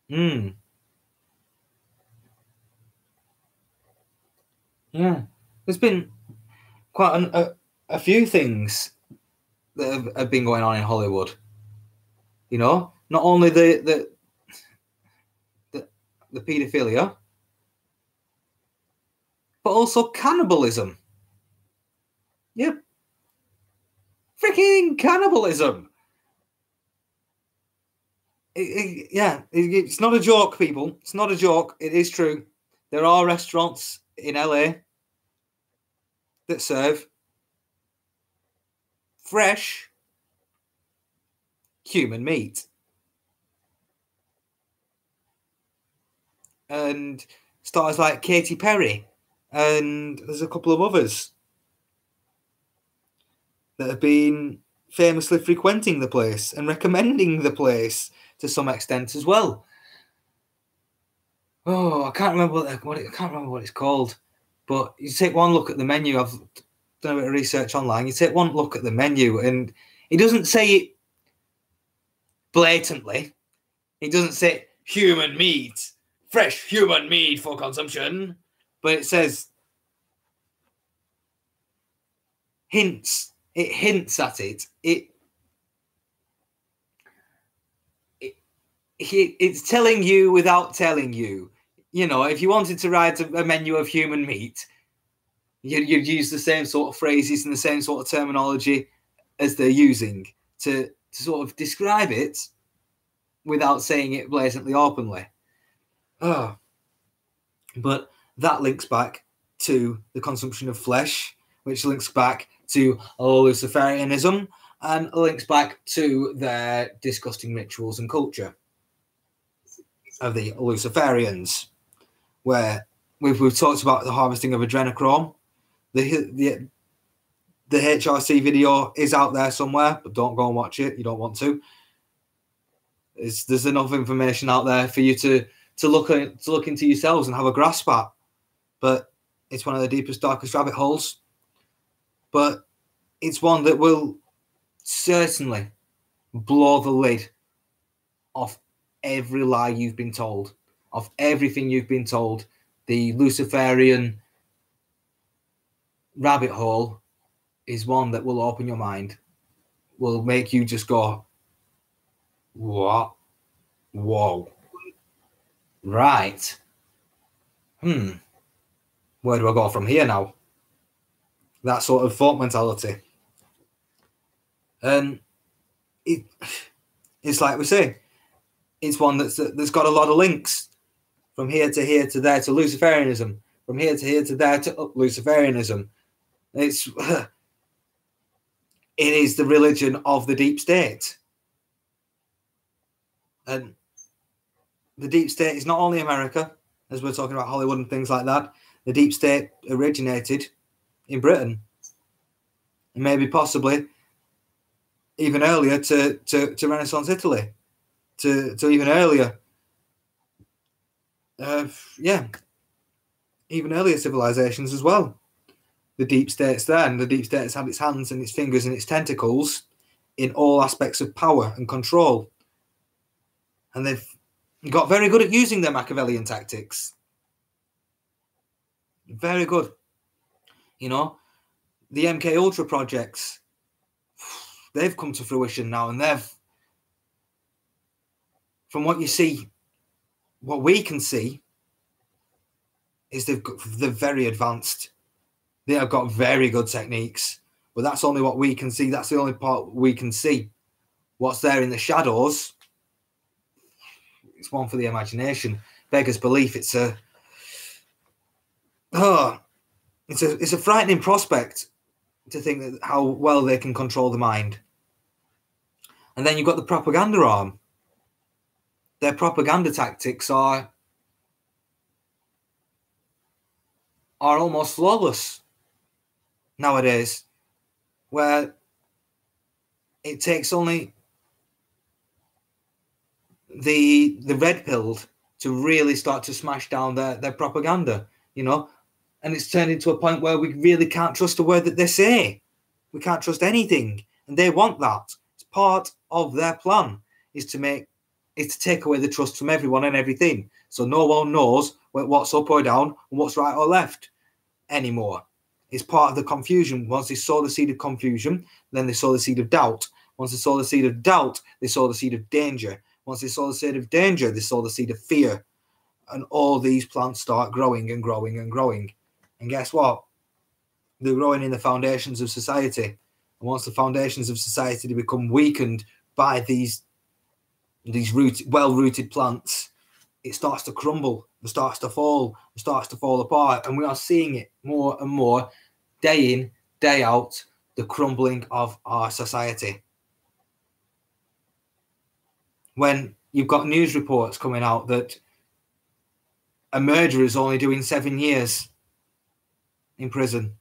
Yeah. There's been quite a few things that have been going on in Hollywood. Not only the paedophilia, but also cannibalism. Yep. Freaking cannibalism. It's not a joke, people. It's not a joke. It is true. There are restaurants in LA that serve fresh human meat. And stars like Katy Perry, and there's a couple of others that have been famously frequenting the place and recommending the place to some extent as well. Oh, I can't remember what it's called, but you take one look at the menu. I've done a bit of research online. You take one look at the menu, and it doesn't say it blatantly. It doesn't say human meat. Fresh human meat for consumption, but it says hints. It hints at it. It's telling you without telling you. If you wanted to write a menu of human meat, you'd use the same sort of phrases and the same sort of terminology as they're using to sort of describe it without saying it blatantly openly. But that links back to the consumption of flesh, which links back to Luciferianism and links back to their disgusting rituals and culture of the Luciferians, where we've talked about the harvesting of adrenochrome. The HRC video is out there somewhere, but don't go and watch it. You don't want to. There's enough information out there for you to look into yourselves and have a grasp at. But it's one of the deepest, darkest rabbit holes. But it's one that will certainly blow the lid off every lie you've been told, of everything you've been told. The Luciferian rabbit hole is one that will open your mind, will make you just go, what? Whoa. Right. Where do I go from here now? That sort of thought mentality. And it's like we say, it's one that's got a lot of links from here to there to Luciferianism, from here to there to Luciferianism. It is the religion of the deep state. And the deep state is not only America, as we're talking about Hollywood and things like that. The deep state originated in Britain, and maybe possibly even earlier to Renaissance Italy, to even earlier. Even earlier civilizations as well. The deep state's there, and the deep state's had its hands and its fingers and its tentacles in all aspects of power and control. And they've got very good at using their Machiavellian tactics. Very good. You know, the MK Ultra projects, they've come to fruition now, and from what you see, what we can see, is they're very advanced. They have got very good techniques, but that's only what we can see. That's the only part we can see. What's there in the shadows, it's one for the imagination. Beggars belief. It's a frightening prospect to think that how well they can control the mind. And then you've got the propaganda arm. Their propaganda tactics are almost flawless nowadays, where it takes only the red pilled to really start to smash down their propaganda, you know. And it's turned into a point where we really can't trust a word that they say. We can't trust anything. And they want that. It's part of their plan is to take away the trust from everyone and everything. So no one knows what's up or down and what's right or left anymore. It's part of the confusion. Once they sow the seed of confusion, then they sow the seed of doubt. Once they sow the seed of doubt, they sow the seed of danger. Once they sow the seed of danger, they sow the seed of fear. And all these plants start growing and growing and growing. And guess what? They're growing in the foundations of society. And once the foundations of society become weakened by these well-rooted plants, it starts to crumble, it starts to fall apart. And we are seeing it more and more, day in, day out, the crumbling of our society. When you've got news reports coming out that a murderer is only doing 7 years in prison.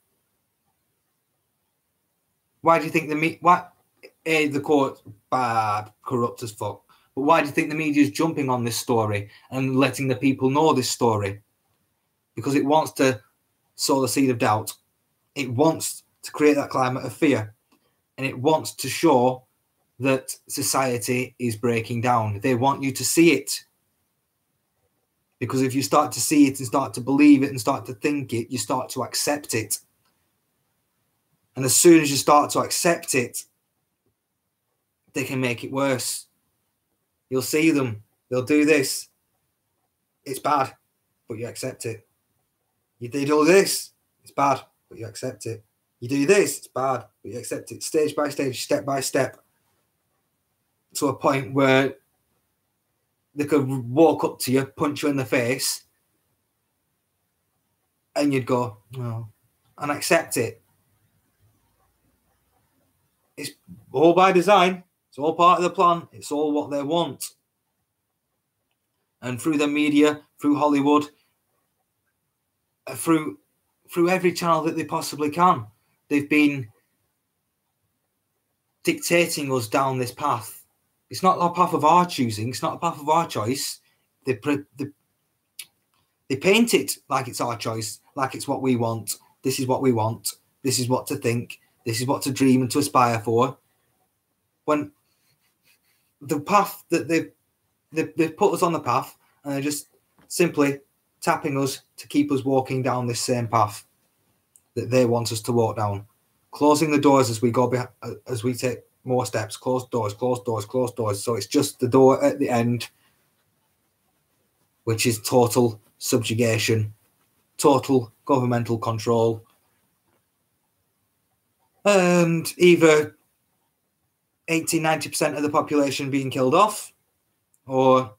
Why do you think the court's bad, corrupt as fuck? But why do you think the media is jumping on this story and letting the people know this story? Because it wants to sow the seed of doubt. It wants to create that climate of fear. And it wants to show that society is breaking down. They want you to see it. Because if you start to see it and start to believe it and start to think it, you start to accept it. And as soon as you start to accept it, they can make it worse. You'll see them. They'll do this. It's bad, but you accept it. They do this. It's bad, but you accept it. You do this. It's bad, but you accept it. Stage by stage, step by step. To a point where they could walk up to you, punch you in the face, and you'd go, oh, and accept it. It's all by design. It's all part of the plan. It's all what they want. And through the media, through Hollywood, through every channel that they possibly can, they've been dictating us down this path. It's not a path of our choosing. It's not a path of our choice. They paint it like it's our choice, like it's what we want. This is what we want. This is what to think. This is what to dream and to aspire for. When the path that they've put us on the path, and they're just simply tapping us to keep us walking down this same path that they want us to walk down, closing the doors as we go as we take more steps. Closed doors, closed doors, closed doors. So it's just the door at the end, which is total subjugation, total governmental control, and either 80-90% of the population being killed off, or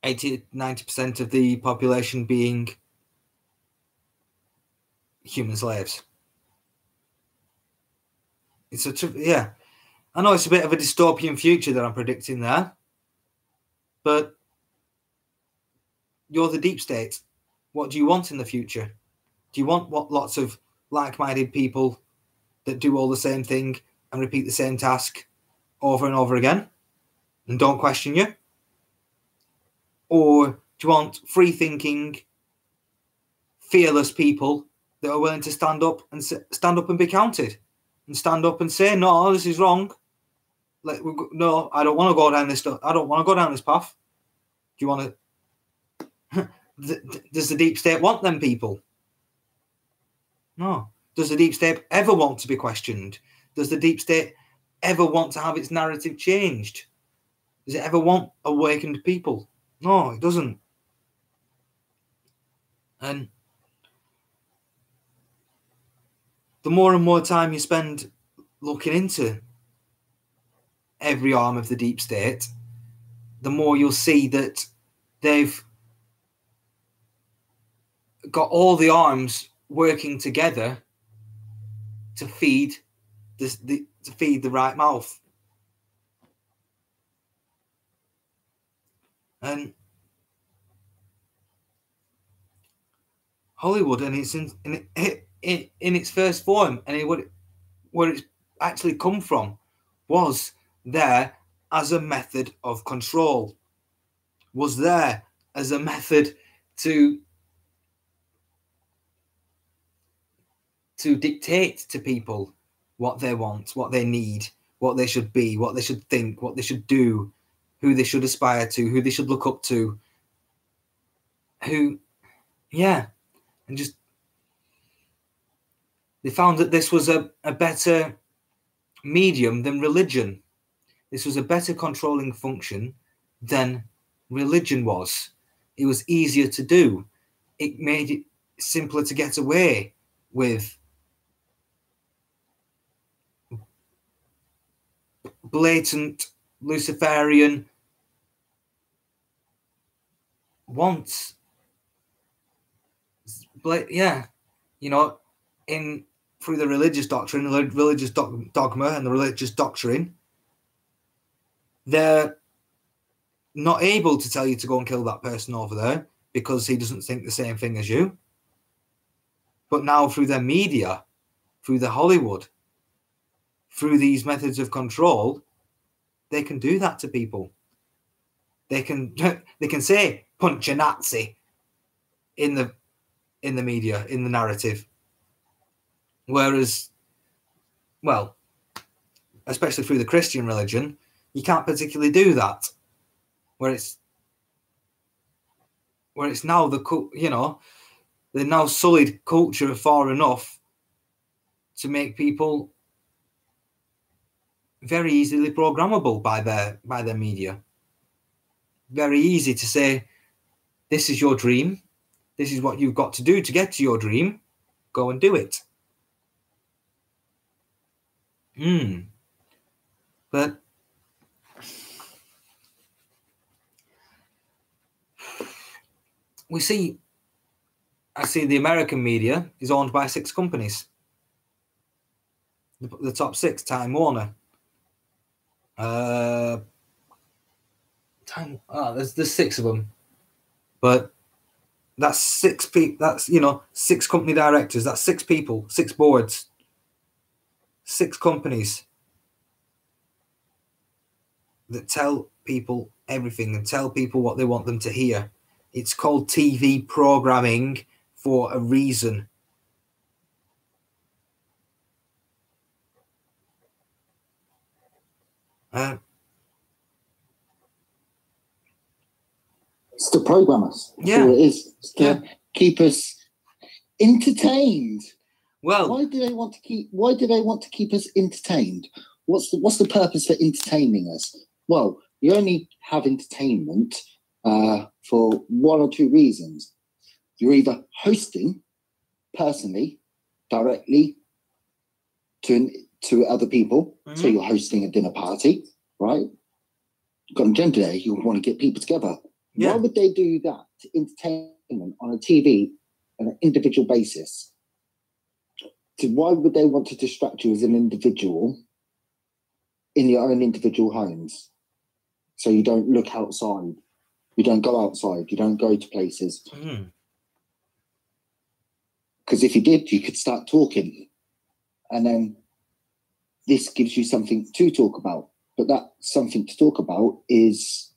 80-90% of the population being human slaves. It's yeah. I know it's a bit of a dystopian future that I'm predicting there, but you're the deep state. What do you want in the future? Do you want lots of like-minded people that do all the same thing and repeat the same task over and over again and don't question you? Or do you want free-thinking, fearless people that are willing to stand up and be counted, and stand up and say, no, this is wrong. No, I don't want to go down this. I don't want to go down this path. Do you want to? Does the deep state want them people? No. Does the deep state ever want to be questioned? Does the deep state ever want to have its narrative changed? Does it ever want awakened people? No, it doesn't. And the more and more time you spend looking into every arm of the deep state, the more you'll see that they've got all the arms working together to feed the right mouth. And Hollywood, and it's in its first form, and where it's actually come from, was there as a method of control, was there as a method to dictate to people what they want, what they need, what they should be, what they should think, what they should do, who they should aspire to, who they should look up to, and just they found that this was a better medium than religion. This was a better controlling function than religion was. It was easier to do. It made it simpler to get away with blatant Luciferian wants. Through the religious doctrine, the religious dogma, and the religious doctrine, they're not able to tell you to go and kill that person over there because he doesn't think the same thing as you. But now through their media, through the Hollywood, through these methods of control, they can do that to people. They can say punch a Nazi in the media, in the narrative. Whereas, well, especially through the Christian religion, you can't particularly do that. Where it's now the now sullied culture far enough to make people very easily programmable by their media. Very easy to say, this is your dream. This is what you've got to do to get to your dream. Go and do it. But we see I see the American media is owned by 6 companies. The top 6: Time Warner. There's 6 of them, but that's 6 people. That's 6 company directors. That's 6 people, 6 boards, 6 companies that tell people everything and tell people what they want them to hear. It's called TV programming for a reason. It's to program us. Yeah. So it is. It's to keep us entertained. Well, why do they want to keep us entertained? What's the purpose for entertaining us? Well, you only have entertainment for 1 or 2 reasons. You're either hosting personally, directly to other people. Mm-hmm. So you're hosting a dinner party, right? You've got an agenda there. You want to get people together. Yeah. Why would they do that to entertainment on a TV on an individual basis? So why would they want to distract you as an individual in your own individual homes? So you don't look outside. You don't go outside. You don't go to places. Because if you did, you could start talking. And then this gives you something to talk about. But that something to talk about is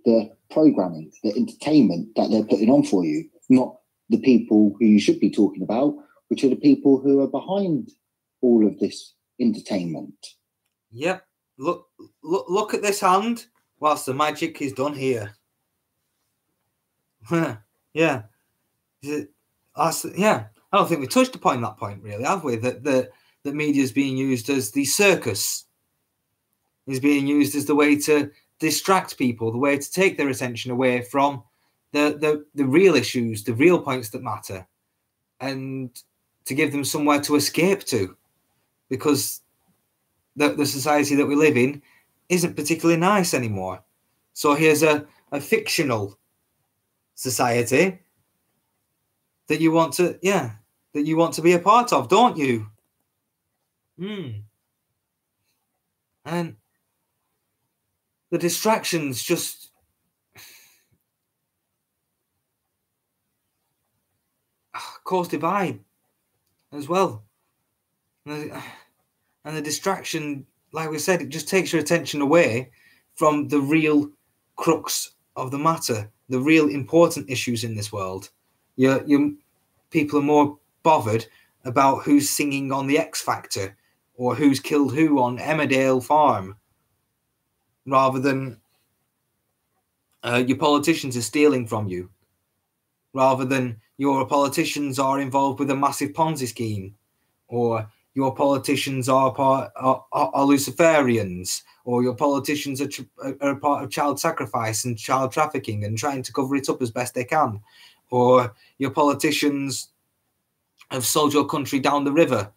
the programming, the entertainment that they're putting on for you, not the people who you should be talking about, which are the people who are behind all of this entertainment. Yep. Look at this hand whilst the magic is done here. Yeah. I don't think we touched upon that point, really, have we? That the media is being used as the circus, is being used as the way to distract people, the way to take their attention away from the real issues, the real points that matter, and to give them somewhere to escape to, because the society that we live in isn't particularly nice anymore. So here's a fictional society that you want to be a part of, don't you? And the distractions just cause divide as well. And the distraction, like we said, it just takes your attention away from the real crux of the matter, the real important issues in this world. Your people are more bothered about who's singing on the X Factor or who's killed who on Emmerdale Farm, rather than your politicians are stealing from you, rather than your politicians are involved with a massive Ponzi scheme, or your politicians are Luciferians, or your politicians are a part of child sacrifice and child trafficking and trying to cover it up as best they can, or your politicians have sold your country down the river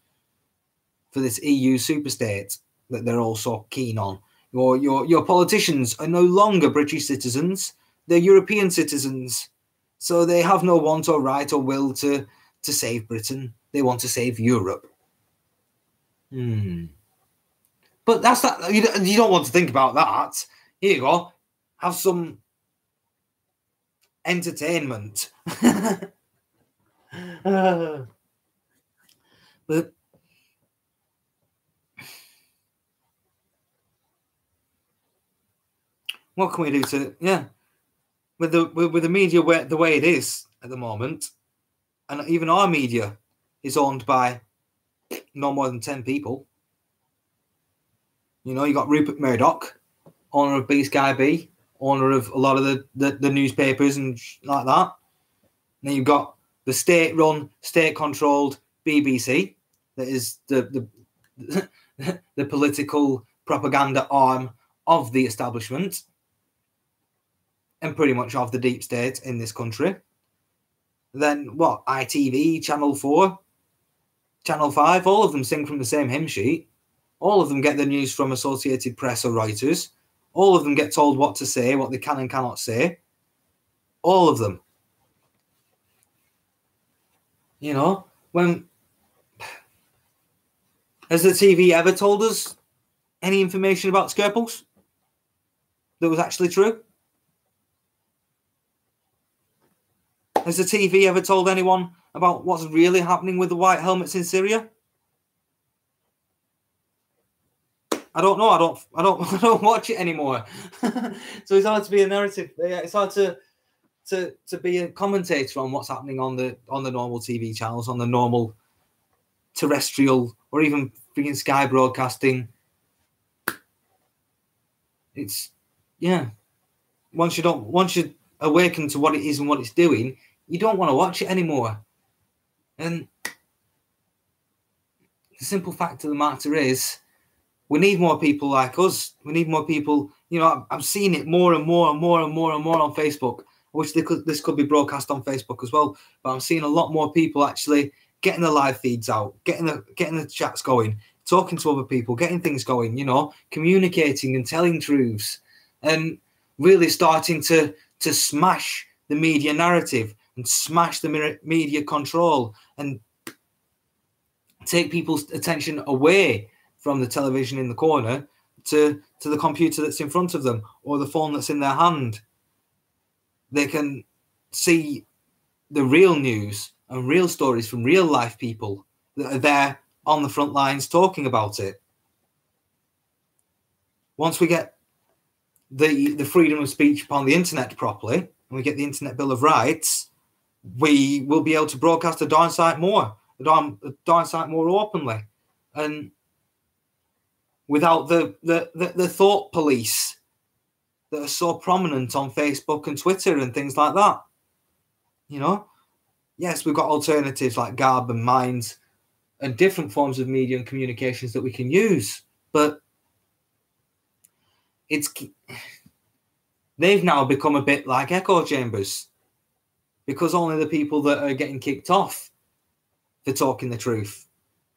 for this EU superstate that they're all so keen on. Your politicians are no longer British citizens, they're European citizens. So they have no want or right or will to save Britain. They want to save Europe. But that's that. You don't want to think about that. Here you go. Have some entertainment. But what can we do to with the media the way it is at the moment, and even our media is owned by no more than 10 people. You got Rupert Murdoch, owner of B Sky B, owner of a lot of the newspapers and like that. And then you've got the state-run, state-controlled BBC, that is the political propaganda arm of the establishment and pretty much of the deep state in this country. Then what? ITV, Channel 4, Channel 5, all of them sing from the same hymn sheet. All of them get their news from Associated Press or Reuters. All of them get told what to say, what they can and cannot say. All of them. You know, when has the TV ever told us any information about Skerples that was actually true? Has the TV ever told anyone about what's really happening with the white helmets in Syria? I don't know. I don't watch it anymore. So it's hard to be a narrative. It's hard to be a commentator on what's happening on the normal TV channels, on the normal terrestrial or even freaking Sky broadcasting. It's once you awaken to what it is and what it's doing, you don't want to watch it anymore. And the simple fact of the matter is, we need more people like us. We need more people. You know, I'm seeing it more and more and more and more and more on Facebook. I wish this could be broadcast on Facebook as well. But I'm seeing a lot more people actually getting the live feeds out, getting the chats going, talking to other people, getting things going. You know, communicating and telling truths, and really starting to smash the media narrative and smash the media control and take people's attention away from the television in the corner to the computer that's in front of them or the phone that's in their hand. They can see the real news and real stories from real life people that are there on the front lines talking about it. Once we get the freedom of speech upon the internet properly, and we get the Internet Bill of Rights, we will be able to broadcast the darn sight more openly, and without the thought police that are so prominent on Facebook and Twitter and things like that. You know, yes, we've got alternatives like Garb and Minds and different forms of media and communications that we can use, but they've now become a bit like echo chambers, because only the people that are getting kicked off for talking the truth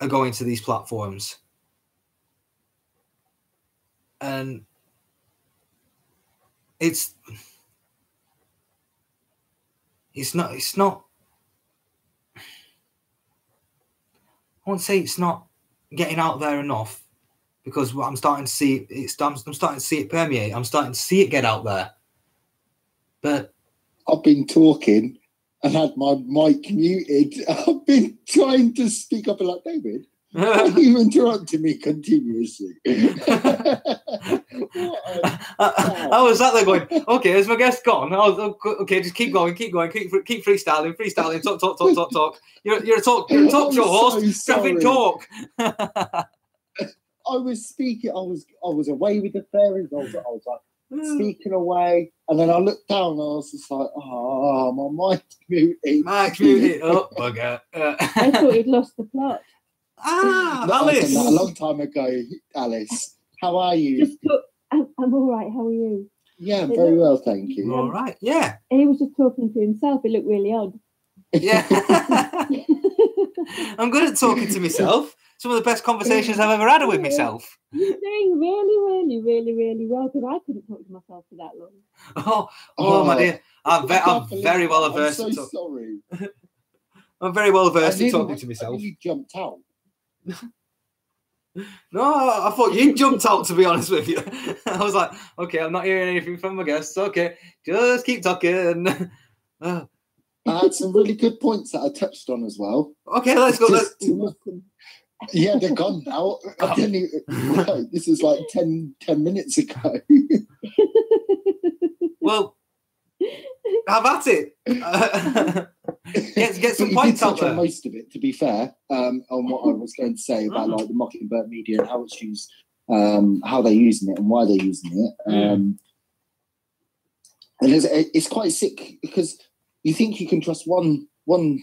are going to these platforms. And it's not I won't say it's not getting out there enough, because I'm starting to see I'm starting to see it permeate. I'm starting to see it get out there. But I've been talking and had my mic muted. I've been trying to speak up and like, David, why are you interrupting me continuously? I was sat there going, okay, is my guest gone? Okay, just keep going, keep freestyling, talk. You're a talk show host. So talk. I was speaking. I was away with the fairies. I was like speaking away, and then I looked down and I was just like, oh, my mic's muted. Mic's muted. Oh, bugger. I thought you'd lost the plot. Alice. A long time ago, Alice. How are you? I'm all right. How are you? Yeah, I'm very well, thank you. All right. Yeah. He was just talking to himself. It looked really odd. Yeah. I'm good at talking to myself. Some of the best conversations I've ever had with myself. You're doing really, really, really, really well, because I couldn't talk to myself for that long. Oh my dear. I'm very well averse. I'm so sorry. I'm very well versed in talking to myself. You jumped out. No, I thought you jumped out, to be honest with you. I was like, okay, I'm not hearing anything from my guests. Okay, just keep talking. I had some really good points that I touched on as well. Okay, let's go. Yeah, they're gone now. I didn't even, this is like 10 minutes ago. Well, have at it. Get some points out there. On most of it, to be fair, on what I was going to say about like the Mockingbird media and how it's used, how they're using it and why they're using it. And it's quite sick, because you think you can trust one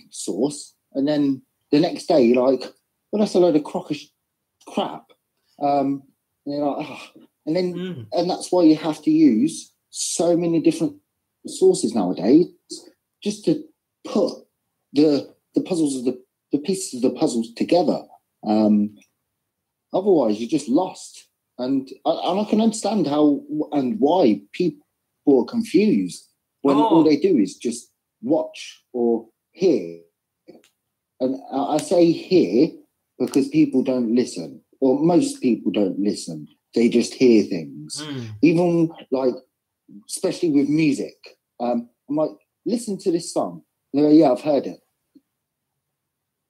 source, and then the next day you're like, well, that's a load of crap. And you're like, oh. And then and that's why you have to use so many different sources nowadays, just to put the puzzles of the pieces of the puzzles together. Otherwise, you're just lost. And I can understand how and why people are confused when all they do is just watch or hear and I say hear because people don't listen, or most people don't listen. They just hear things. Even like, especially with music. I'm like, listen to this song. And they go, yeah, I've heard it.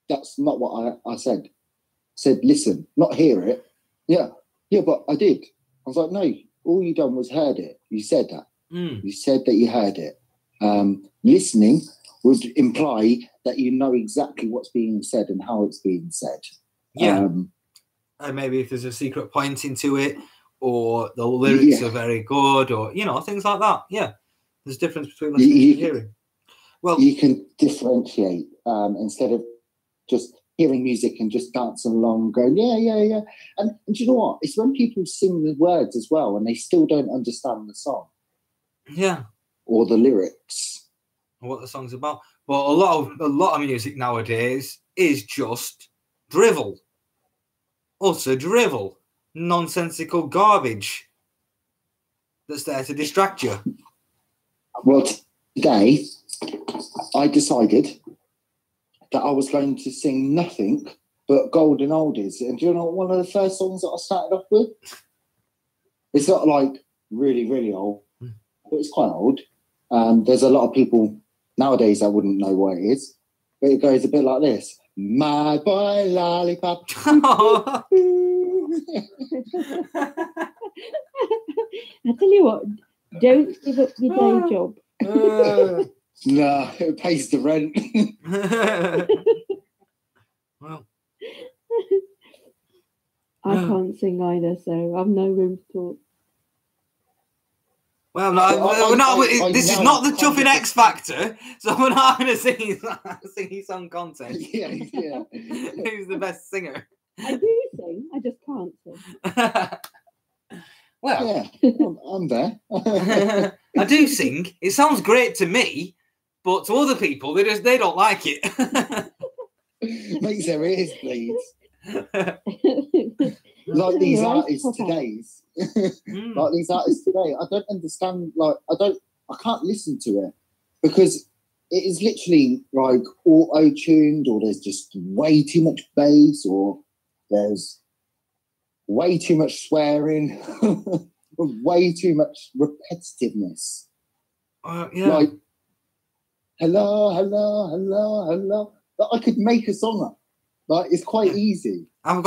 That's not what I said. I said, listen, not hear it. Yeah, but I did. I was like, no, all you done was heard it. You said that. You said that you heard it. Listening would imply that you know exactly what's being said and how it's being said. Yeah. And maybe if there's a secret point into it, or the lyrics are very good, or, you know, things like that. Yeah. There's a difference between listening and hearing. Well, you can differentiate instead of just hearing music and just dancing along, going, yeah. And do you know what? It's when people sing the words as well and they still don't understand the song. Yeah. Or the lyrics. Or what the song's about. But a lot of music nowadays is just drivel. Utter drivel. Nonsensical garbage that's there to distract you. Well, today I decided that I was going to sing nothing but golden oldies. And do you know what one of the first songs that I started off with? It's not like really, really old, but it's quite old. There's a lot of people nowadays that wouldn't know what it is, but it goes a bit like this. My boy lollipop. I tell you what, don't give up your day job. No, it pays the rent. Well, I can't sing either, so I've no room to talk. Well, this is not the Chuffing X Factor, so we're not having a singing song contest. Yeah. Who's the best singer? I do sing, I just can't sing. Well, yeah, I'm there. I do sing. It sounds great to me, but to other people, they don't like it. Makes their ears bleed. Like these artists today. Like these artists today, I don't understand. Like I can't listen to it because it is literally like auto-tuned, or there's just way too much bass, or there's way too much swearing, way too much repetitiveness. Yeah. Like hello. But I could make a song up. Like it's quite easy. I've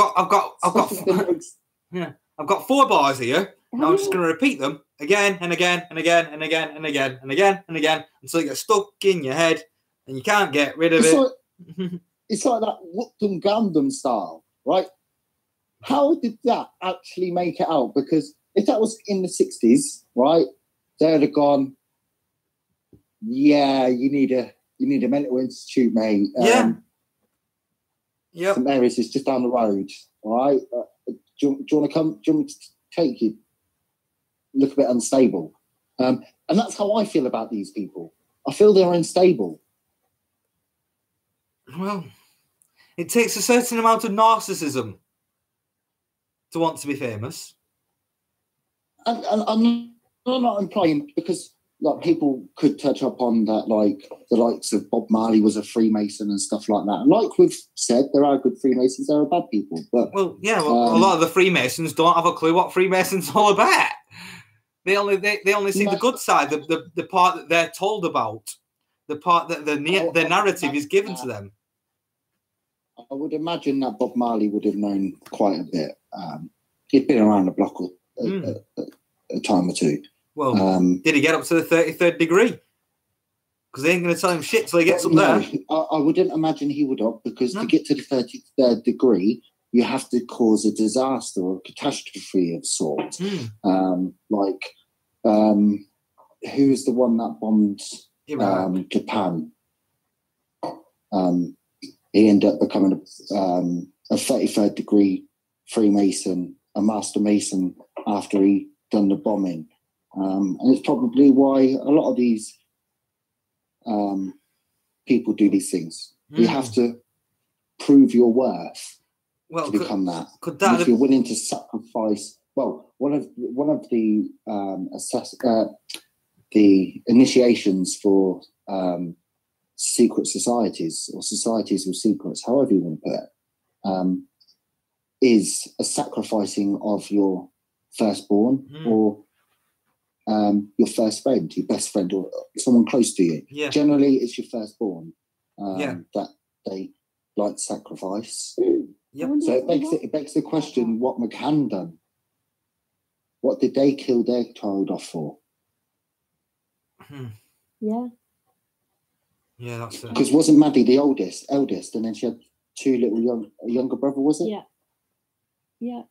got 4 bars here. Now I'm just going to repeat them again and again and again and again and again and again and again until you get stuck in your head and you can't get rid of it. It's like that Whoop'em Gandam style, right? How did that actually make it out? Because if that was in the 60s, right, they'd have gone, yeah, you need a mental institute, mate. Yep. St Mary's is just down the road, all right? Do you want to come? Do you want me to take you? Look a bit unstable. And that's how I feel about these people. I feel they're unstable. Well, it takes a certain amount of narcissism to want to be famous. And I'm not implying, because like people could touch up on that, like the likes of Bob Marley was a Freemason and stuff like that. And like we've said, there are good Freemasons, there are bad people. But a lot of the Freemasons don't have a clue what Freemason's all about. They only see the good side, the part that they're told about, the part that the narrative is given to them. I would imagine that Bob Marley would have known quite a bit. He'd been around the block a time or two. Well, did he get up to the 33rd degree? Because they ain't going to tell him shit till he gets up there. I wouldn't imagine he would have, because to get to the 33rd degree, you have to cause a disaster or a catastrophe of sorts. Who was the one that bombed Japan? He ended up becoming a 33rd degree Freemason, a Master Mason, after he done the bombing. And it's probably why a lot of these people do these things. You have to prove your worth to become that. If you're willing to sacrifice, one of the initiations for secret societies or societies with secrets, however you want to put it, is a sacrificing of your firstborn or your first friend, your best friend, or someone close to you. Yeah. Generally, it's your firstborn that they like to sacrifice. Yep. So it begs the question: what McCann done? What did they kill their child off for? Yeah. Yeah, that's it. Because wasn't Maddie the eldest, and then she had two little younger brother, was it? Yeah. Yeah.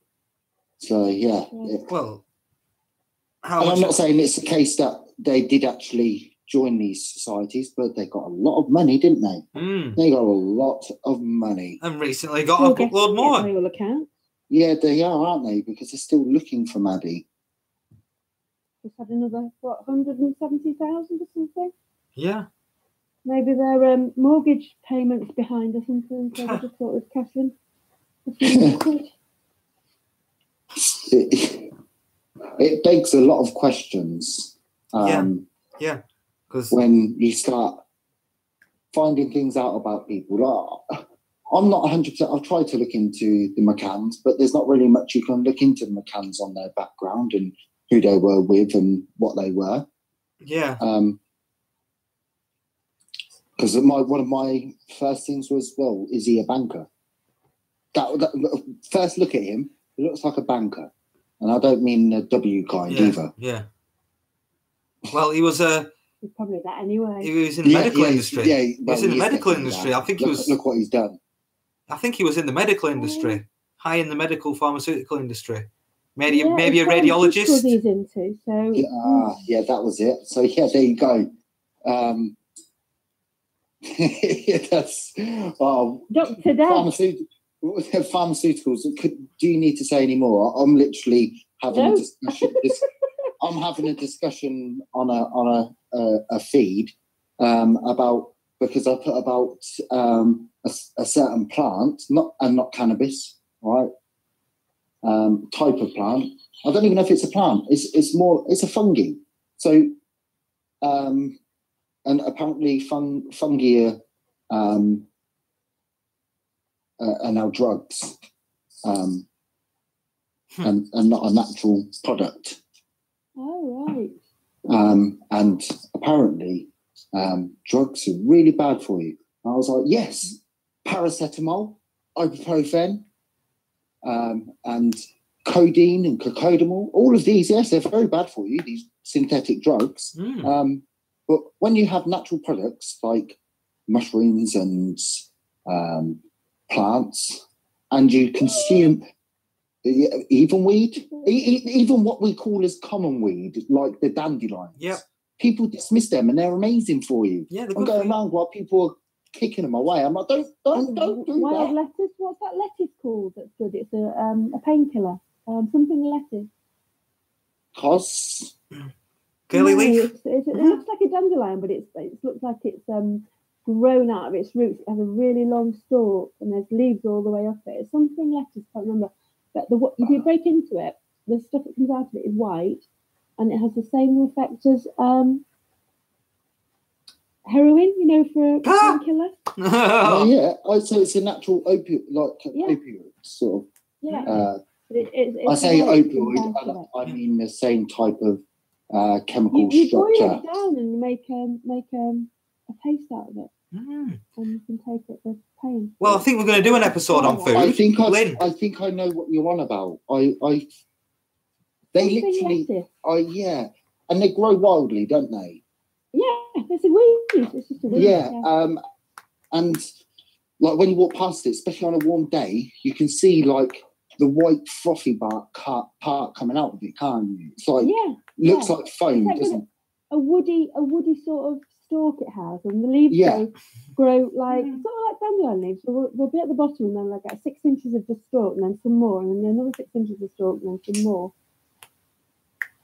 So yeah. Well, and I'm not saying it's the case that they did actually join these societies, but they got a lot of money, didn't they? They got a lot of money, and recently got a boatload more. By all accounts. Yeah, they are, aren't they? Because they're still looking for Maddie. Just had another 170,000 or something. Yeah. Maybe their mortgage payments behind or something. So they just thought it was cashing. It begs a lot of questions. Yeah. Because when you start finding things out about people, I'm not 100%. I've tried to look into the McCanns, but there's not really much you can look into the McCanns on their background and who they were with and what they were. Yeah. Because one of my first things was, well, is he a banker? That first look at him, he looks like a banker, and I don't mean a W kind either. Yeah. Well, he was He's probably that anyway. He was in the medical industry. Yeah, he was in the medical industry. That. I think he was. Look what he's done. I think he was in the medical industry, high in the medical pharmaceutical industry. Maybe a it's radiologist. What he's into. So yeah, that was it. So yeah, there you go. That's Dr. Dad. Pharmaceuticals. Do you need to say any more? I'm literally having a discussion. I'm having a discussion on a feed about, because I put about a certain plant, not cannabis, right? Type of plant. I don't even know if it's a plant. It's a fungi. So, and apparently fungi are now drugs, and not a natural product. Oh, right. And apparently, drugs are really bad for you. And I was like, yes, paracetamol, ibuprofen, and codeine and cocodamol, all of these, yes, they're very bad for you, these synthetic drugs. But when you have natural products like mushrooms and plants, and you consume even weed, even what we call as common weed, like the dandelions. Yep. People dismiss them, and they're amazing for you. Yeah, I'm going around while people are kicking them away. I'm like, don't do wild that. lettuce. What's that lettuce called? That's good. It's a painkiller. Something lettuce. Cos. Curly leaf. It looks like a dandelion, but it looks like it's grown out of its roots. It has a really long stalk, and there's leaves all the way up it. It's something lettuce. Can't remember. But if you break into it, the stuff that comes out of it is white, and it has the same effect as heroin. You know, for a painkiller. Oh yeah. So it's a natural opioid, opioid sort of. Yeah. I say opioid, I mean the same type of chemical you structure. boil it down and make a paste out of it, and you can take it for pain. Well, I think we're going to do an episode on food. I think I know what you're on about. They literally, and they grow wildly, don't they? Yeah, it's a weed. It's just a weed. Yeah, and like when you walk past it, especially on a warm day, you can see like the white frothy part coming out of it, can't you? It's like looks like foam, doesn't it? A woody sort of stalk it has, and the leaves grow like sort of like dandelion leaves. So they'll be at the bottom, and then like 6 inches of the stalk, and then some more, and then another 6 inches of stalk, and then some more.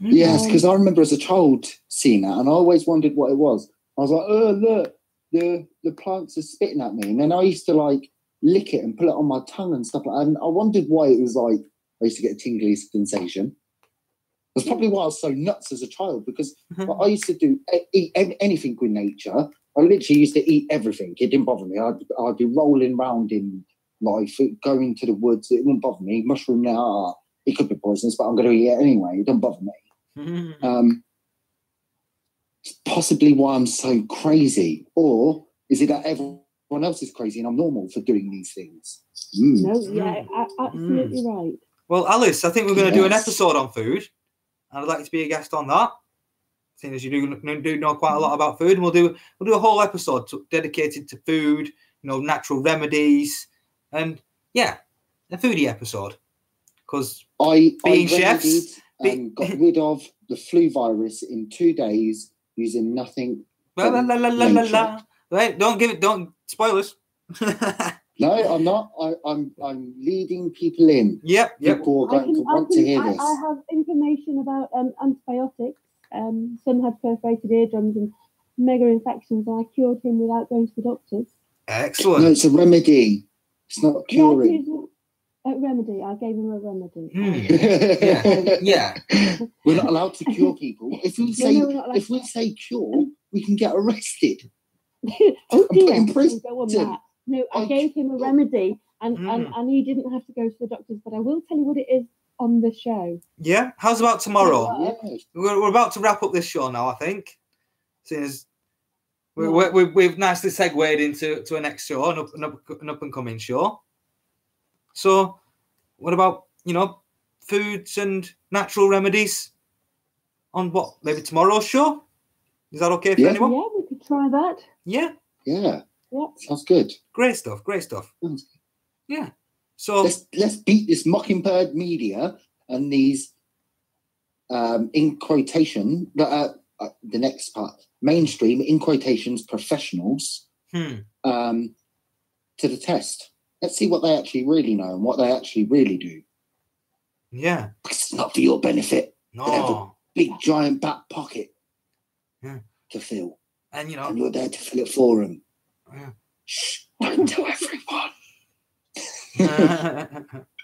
Yes, because I remember as a child seeing that, and I always wondered what it was. I was like, oh look, the plants are spitting at me, and then I used to like lick it and put it on my tongue and stuff like that. And I wondered why it was like I used to get a tingly sensation. That's probably why I was so nuts as a child, because I used to eat anything with nature, I literally used to eat everything. It didn't bother me. I'd be rolling around in life, going to the woods. It wouldn't bother me. Mushroom now, it could be poisonous, but I'm going to eat it anyway. It doesn't bother me. It's possibly why I'm so crazy. Or is it that everyone else is crazy and I'm normal for doing these things? No, yeah, absolutely right. Well, Alice, I think we're going to do an episode on food. I'd like to be a guest on that, seeing as you do know quite a lot about food. And we'll do a whole episode dedicated to food, natural remedies, and a foodie episode. Because being chefs, got rid of the flu virus in 2 days using nothing. Right, don't spoil us. No, I'm not. I'm leading people in. Yep. People are going to want to hear this. I have information about antibiotics. Son had perforated eardrums and mega infections, and I cured him without going to the doctors. Excellent. No, it's a remedy. It's not curing. A remedy. I gave him a remedy. Yeah. We're not allowed to cure people. If we say cure, we can get arrested. Oh dear! In prison. Go on that. No, I gave him a remedy, and he didn't have to go to the doctors. But I will tell you what it is on the show. Yeah. How's about tomorrow? Yeah. We're about to wrap up this show now, I think. Since we've nicely segued into a next show, an up and coming show. So, what about foods and natural remedies on maybe tomorrow's show? Is that okay for anyone? Yeah, we could try that. Yeah. Yeah. Sounds good. Great stuff. Yeah. So let's beat this mockingbird media and these in quotation the next part mainstream in quotations professionals to the test. Let's see what they actually really know and what they actually really do. Yeah. It's not for your benefit. No. They have a big giant back pocket to fill. And and you're there to fill it for them. Yeah. Shh, don't tell everyone.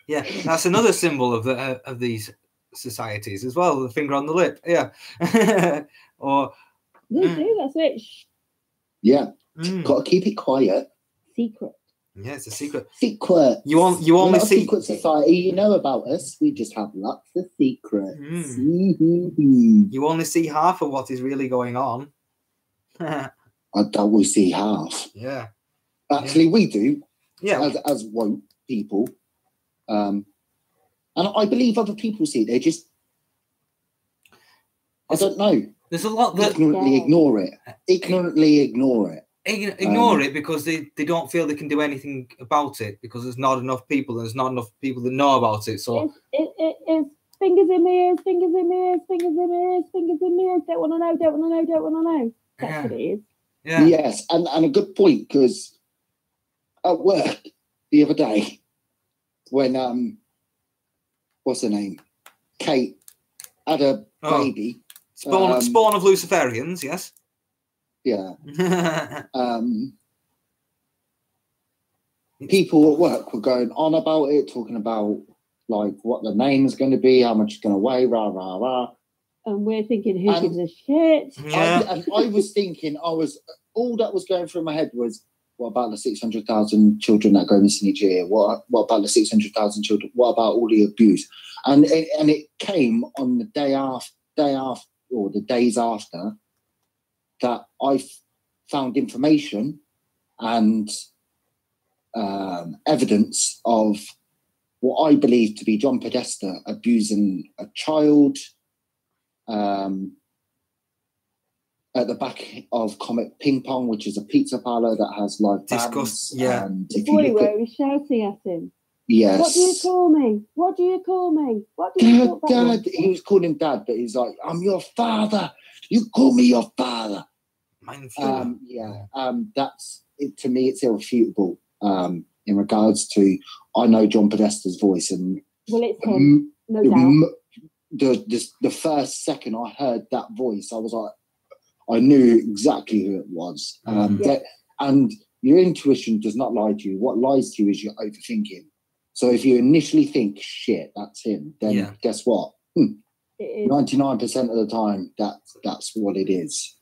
Yeah, that's another symbol of these societies as well. The finger on the lip. Yeah. Or they do. That's it. Shh. Yeah. Got to keep it quiet. Secret. Yeah, it's a secret. Secret. You only see secret society. You know about us. We just have lots of secrets. You only see half of what is really going on. I don't we see half. Yeah. Actually, we do. Yeah. As woke people, and I believe other people see it. They just, I don't know. There's a lot that ignorantly ignore it. Ignorantly ignore it. Ignore it because they don't feel they can do anything about it because there's not enough people. There's not enough people that know about it. So it's fingers in ears, fingers in ears, fingers in ears, fingers in ears. Don't want to know. Don't want to know. Don't want to know. That's what it is. Yeah. Yes, and a good point because at work the other day when what's her name, Kate, had a baby. Spawn of Luciferians, yes. Yeah. People at work were going on about it, talking about like what the name's going to be, how much it's going to weigh, rah rah rah. And we're thinking, who gives a shit? Yeah. I was thinking, all that was going through my head was, what about the 600,000 children that go missing each year? What about the 600,000 children? What about all the abuse? And it came on the day after, or the days after, that I found information and evidence of what I believe to be John Podesta abusing a child at the back of Comet Ping Pong, which is a pizza parlor that has live bands. Yeah. And the boy where he's shouting at him. Yes. What do you call me? What do you call me? What do you call Dad? He was calling him Dad, but he's like, I'm your father. You call me your father. That's it. To me, it's irrefutable in regards to, I know John Podesta's voice, and it's him, no doubt. The first second I heard that voice, I was like, I knew exactly who it was. And your intuition does not lie to you. What lies to you is your overthinking. So if you initially think, shit, that's him, then guess what? 99% of the time, that's what it is.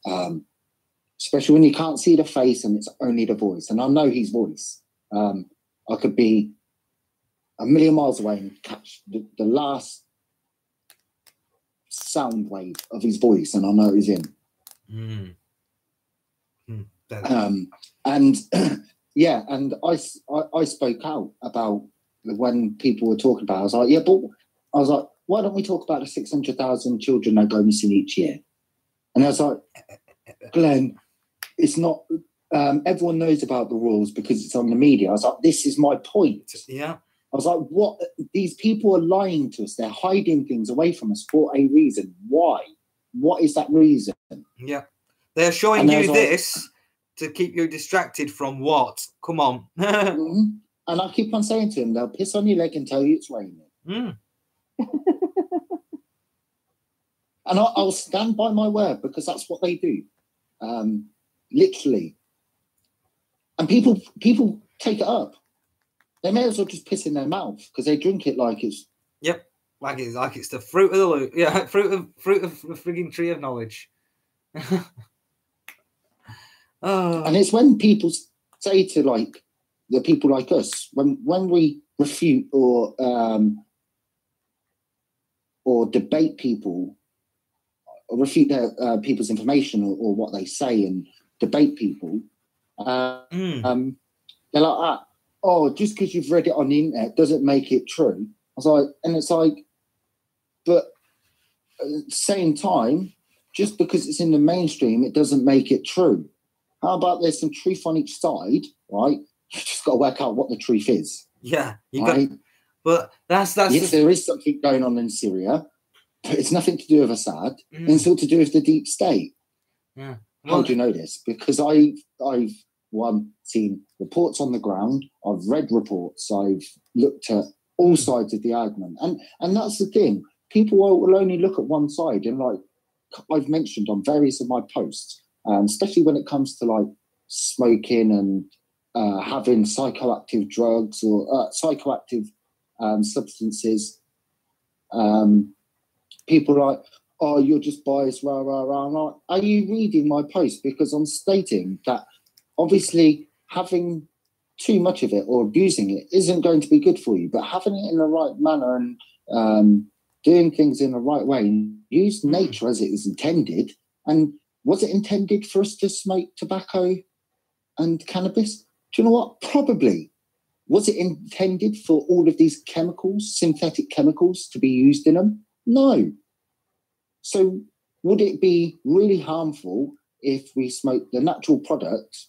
especially when you can't see the face and it's only the voice. And I know his voice. I could be a million miles away and catch the last sound wave of his voice, and I know he's in. And yeah, and I spoke out about when people were talking about it. I was like, yeah, but I was like, why don't we talk about the 600,000 children that go missing each year? And I was like, Glenn, it's not, everyone knows about the rules because it's on the media. I was like, this is my point. Yeah. I was like, what? These people are lying to us. They're hiding things away from us for a reason. Why? What is that reason? Yeah. They're showing you this to keep you distracted from what? Come on. And I keep on saying to them, they'll piss on your leg and tell you it's raining. And I'll stand by my word because that's what they do. Literally. And people take it up. They may as well just piss in their mouth because they drink it like it's... Yep. Like it's the fruit of the loot. Yeah, fruit of the frigging tree of knowledge. And it's when people say to like the people like us, when we refute or debate people, or refute their people's information or what they say and debate people, they're like, oh, just because you've read it on the internet doesn't make it true. I was like, and it's like, but at the same time, just because it's in the mainstream, it doesn't make it true. How about there's some truth on each side, right? You just got to work out what the truth is. Yeah, you right? got. But that's yes, there is something going on in Syria, but it's nothing to do with Assad. It's all to do with the deep state. Yeah. How do you know this? Because I've seen reports on the ground. I've read reports. I've looked at all sides of the argument, and that's the thing. People will only look at one side, and like I've mentioned on various of my posts, especially when it comes to like smoking and having psychoactive drugs or psychoactive substances. People are like, oh, you're just biased, rah, rah, rah. I'm like, are you reading my post? Because I'm stating that obviously having too much of it or abusing it isn't going to be good for you, but having it in the right manner and doing things in the right way, use nature as it is intended. And was it intended for us to smoke tobacco and cannabis? Do you know what? Probably. Was it intended for all of these chemicals, synthetic chemicals, to be used in them? No. So would it be really harmful if we smoked the natural product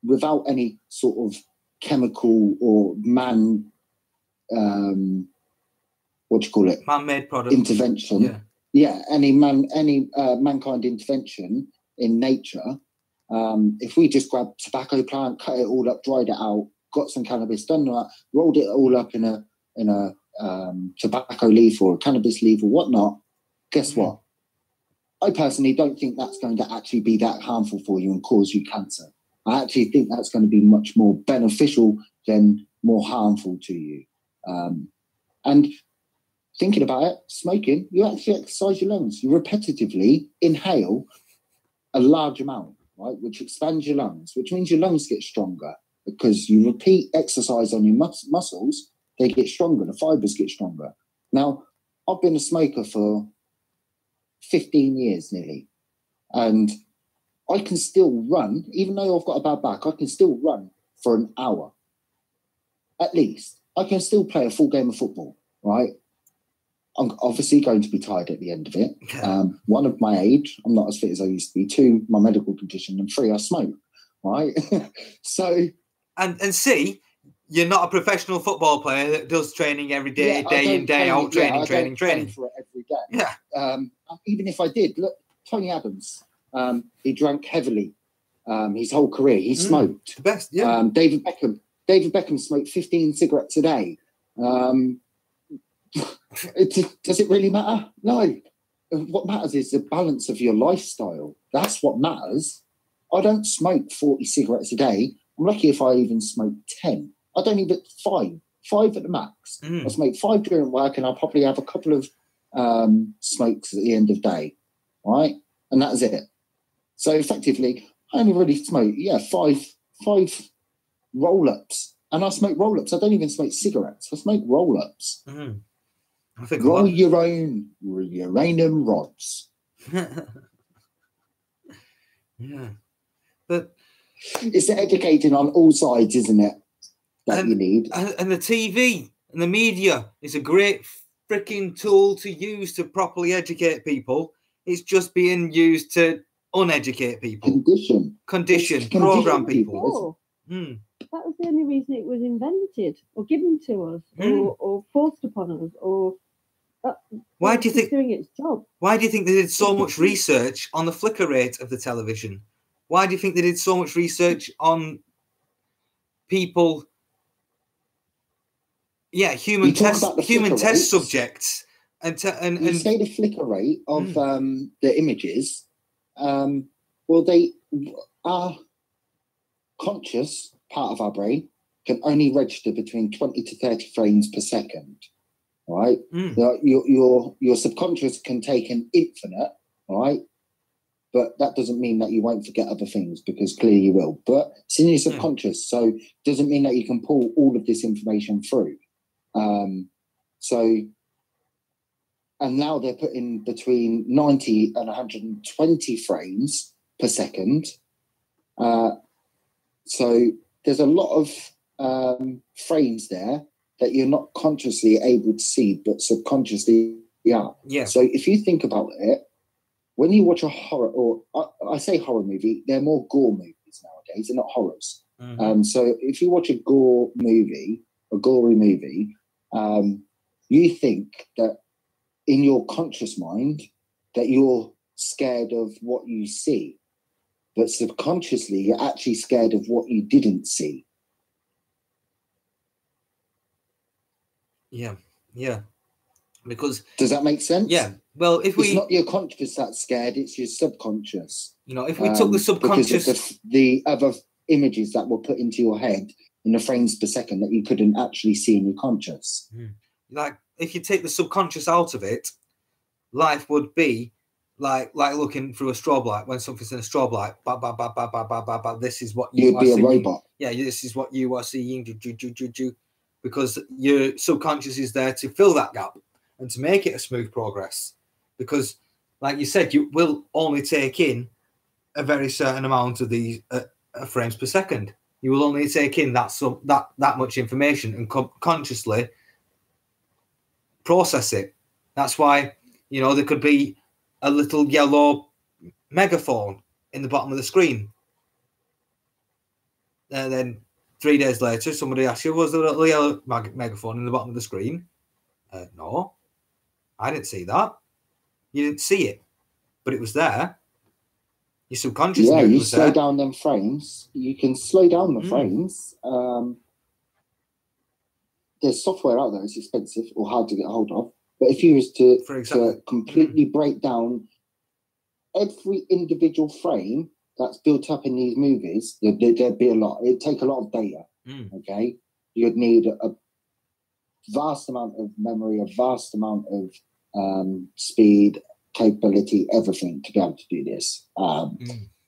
without any sort of chemical or man-made product intervention? Yeah, any mankind intervention in nature. If we just grabbed tobacco plant, cut it all up, dried it out, got some cannabis, done that, rolled it all up in a tobacco leaf or a cannabis leaf or whatnot, guess what? I personally don't think that's going to actually be that harmful for you and cause you cancer. I actually think that's going to be much more beneficial than more harmful to you. And thinking about it, smoking, you actually exercise your lungs. You repetitively inhale a large amount, right, which expands your lungs, which means your lungs get stronger because you repeat exercise on your muscles, they get stronger, the fibers get stronger. Now, I've been a smoker for 15 years nearly, and I can still run, even though I've got a bad back, I can still run for an hour, at least. I can still play a full game of football, right? I'm obviously going to be tired at the end of it. One, of my age, I'm not as fit as I used to be. Two, my medical condition. And three, I smoke, right? So... And see, you're not a professional football player that does training every day, day in, day out, training. For it every day. Yeah. Even if I did, look, Tony Adams, he drank heavily his whole career. He smoked. The best, yeah. David Beckham smoked 15 cigarettes a day. Does it really matter? No. What matters is the balance of your lifestyle. That's what matters. I don't smoke 40 cigarettes a day. I'm lucky if I even smoke 10. I don't even 5 at the max. I smoke 5 during work, and I'll probably have a couple of smokes at the end of the day, right? And that's it. So effectively, I only really smoke, five roll-ups. And I smoke roll-ups. I don't even smoke cigarettes. I smoke roll-ups. Mm. I think Roll your own uranium rods. Yeah. But it's educating on all sides, isn't it? That you need. And the TV and the media is a great freaking tool to use to properly educate people. It's just being used to uneducate people. Condition, program people. That was the only reason it was invented or given to us or forced upon us or why do you think doing its job? Why do you think they did so much research on the flicker rate of the television? Why do you think they did so much research on people? Yeah, human test subjects and you say the flicker rate of the images. Well, they are conscious part of our brain can only register between 20 to 30 frames per second. Right? Your subconscious can take an infinite, right? But that doesn't mean that you won't forget other things, because clearly you will. But it's in your subconscious, so it doesn't mean that you can pull all of this information through. And now they're putting between 90 and 120 frames per second. So there's a lot of frames there that you're not consciously able to see, but subconsciously you are. Yeah. So if you think about it, when you watch a horror, or I say horror movie, they're more gore movies nowadays, they're not horrors. So if you watch a gory movie, you think that in your conscious mind that you're scared of what you see, but subconsciously you're actually scared of what you didn't see. Yeah. Because does that make sense? Yeah. Well, it's not your conscious that's scared; it's your subconscious. If we took the subconscious, because of the other images that were put into your head in the frames per second that you couldn't actually see in your conscious. Like if you take the subconscious out of it, life would be like looking through a strobe light when something's in a strobe light. This is what you'd be a robot. Yeah, this is what you are seeing. Because your subconscious is there to fill that gap and to make it a smooth progress. Because, like you said, you will only take in a very certain amount of these frames per second. You will only take in that much information and consciously process it. That's why, there could be a little yellow megaphone in the bottom of the screen. And then 3 days later, somebody asks you, was there a little yellow megaphone in the bottom of the screen? No, I didn't see that. You didn't see it, but it was there. Your subconscious knew it was there. Slow down them frames. You can slow down the frames. There's software out there. It's expensive or hard to get hold of. But if you was to completely break down every individual frame that's built up in these movies, there'd be a lot. It'd take a lot of data. Okay, you'd need a vast amount of memory, a vast amount of speed, capability, everything to be able to do this.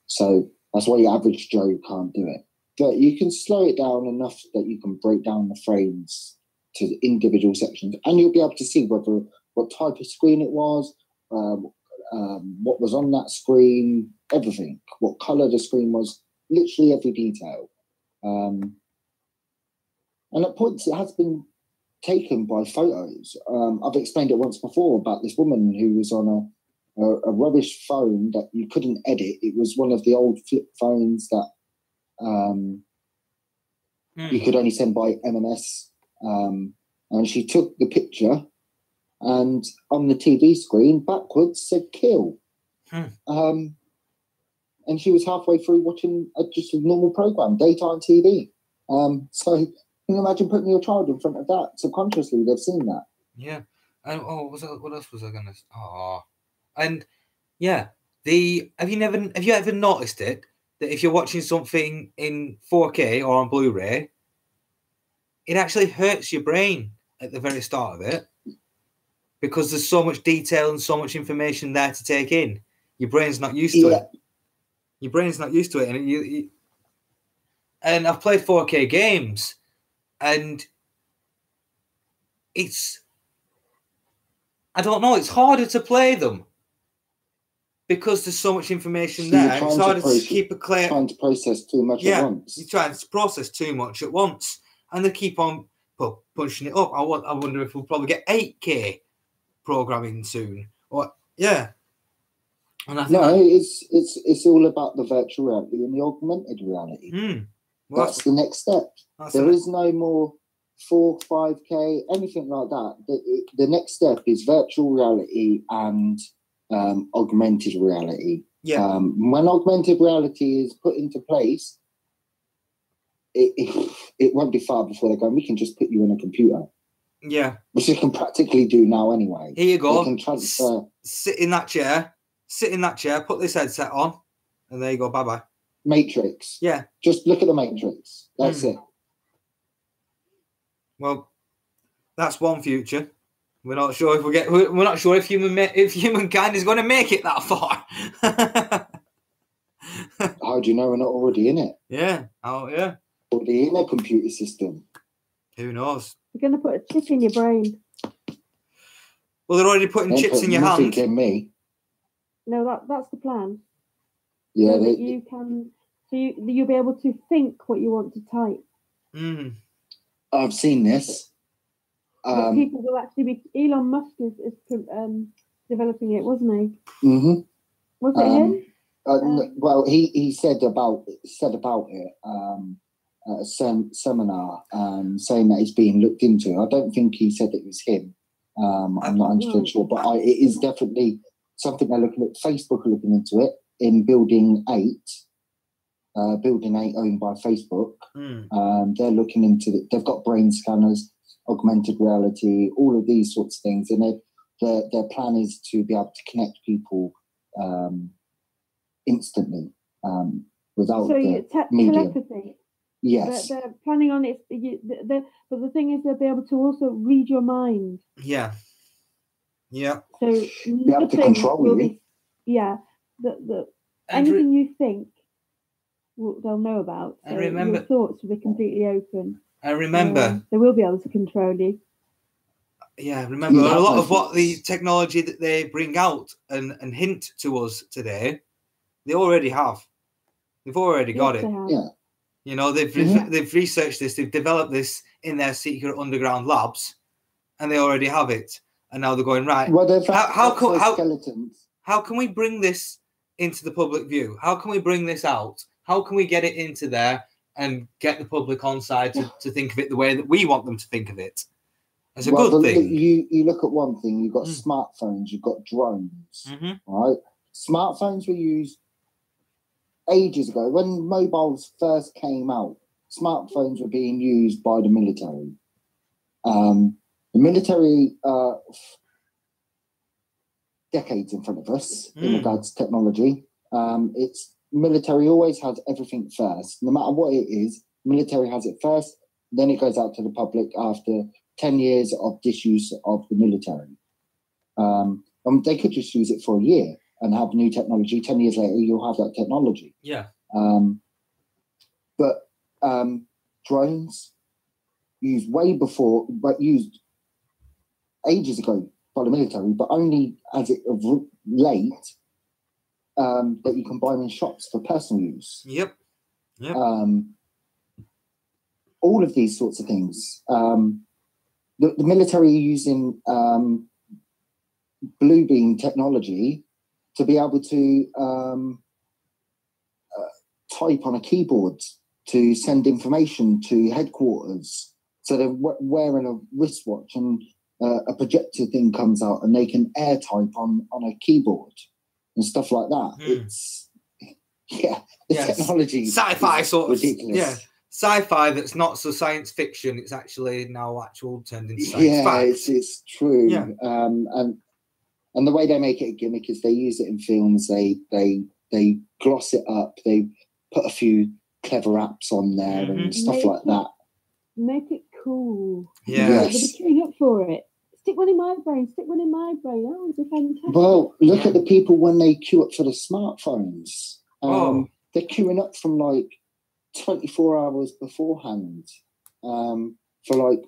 So that's why your average Joe can't do it. But you can slow it down enough that you can break down the frames to individual sections, and you'll be able to see what type of screen it was, what was on that screen, everything, what colour the screen was, literally every detail. And at points it has been taken by photos. I've explained it once before about this woman who was on a rubbish phone that you couldn't edit. It was one of the old flip phones that you could only send by MMS. And she took the picture, and on the TV screen backwards said kill. And she was halfway through watching just a normal program, daytime TV. So can you imagine putting your child in front of that? Subconsciously, they've seen that. Yeah. And what else was I going to say? And yeah, have you ever noticed it that if you're watching something in 4K or on Blu-ray, it actually hurts your brain at the very start of it, because there's so much detail and so much information there to take in. Your brain's not used to it. Your brain's not used to it, and and I've played 4K games, and I don't know, it's harder to play them because there's so much information there. And it's harder to keep a clear. Trying to process too much at once. You're trying to process too much at once, and they keep on pushing it up. I wonder if we'll probably get 8K programming soon. And I think it's all about the virtual reality and the augmented reality. Well, that's the next step. There is no more 4, 5K, anything like that. The next step is virtual reality and augmented reality. Yeah. When augmented reality is put into place, it won't be far before they're going, we can just put you in a computer. Yeah. Which they can practically do now anyway. Here you go. They can transfer. Sit in that chair, put this headset on, and there you go, bye-bye. Matrix. Yeah. Just look at the Matrix. That's it. Well, that's one future. We're not sure if we're not sure if humankind is going to make it that far. How do you know we're not already in it? Yeah. Oh, yeah. Already in a computer system. Who knows? You're going to put a chip in your brain. Well, they're already putting chips in your hand. In me. No, that's the plan. Yeah. So that you can. So you'll be able to think what you want to type. I've seen this. But people will actually be. Elon Musk is developing it, wasn't he? Mm-hmm. Was it him? Well, he said about it at a seminar, saying that it's being looked into. I don't think he said it was him. I'm not 100% sure, but it is definitely something they're looking at. Facebook are looking into it in Building 8. Building 8 owned by Facebook. They're looking into it. They've got brain scanners, augmented reality, all of these sorts of things, and their plan is to be able to connect people instantly without medium. Telepathy. Yes, they're planning on it. But the thing is, they'll be able to also read your mind. Yeah. So be able to control you. Anything you think, they'll know about. So remember, your thoughts will be completely open. I remember they will be able to control you. Yeah, remember a lot of what the technology that they bring out and hint to us today, they already have. They've already got it. Yeah. You know, they've researched this, they've developed this in their secret underground labs, and they already have it. And now they're going, right, well, how can we bring this into the public view? How can we bring this out? How can we get it into there and get the public on side to think of it the way that we want them to think of it? It's a good thing. You look at one thing, you've got smartphones, you've got drones, right? Smartphones were used ages ago. When mobiles first came out, smartphones were being used by the military. The military, decades in front of us in regards to technology. It's military always has everything first. No matter what it is, military has it first, then it goes out to the public after 10 years of disuse of the military. They could just use it for a year and have new technology. 10 years later, you'll have that technology. Yeah. But drones used used ages ago by the military, but only as it of late that you can buy them in shops for personal use. Yep. All of these sorts of things. The military are using blue beam technology to be able to type on a keyboard to send information to headquarters. So they're wearing a wristwatch and a projector thing comes out and they can air type on a keyboard and stuff like that. It's technology. Sci-fi sort of ridiculous. Yeah. Sci-fi that's not so science fiction, it's actually now turned into science fact. It's true. Yeah. And the way they make it a gimmick is they use it in films, they gloss it up, they put a few clever apps on there and stuff like that. Make it cool. Yeah. They'll be queuing up for it. Stick one in my brain. Oh, it's a fantastic. Well, look at the people when they queue up for the smartphones. They're queuing up from like 24 hours beforehand for like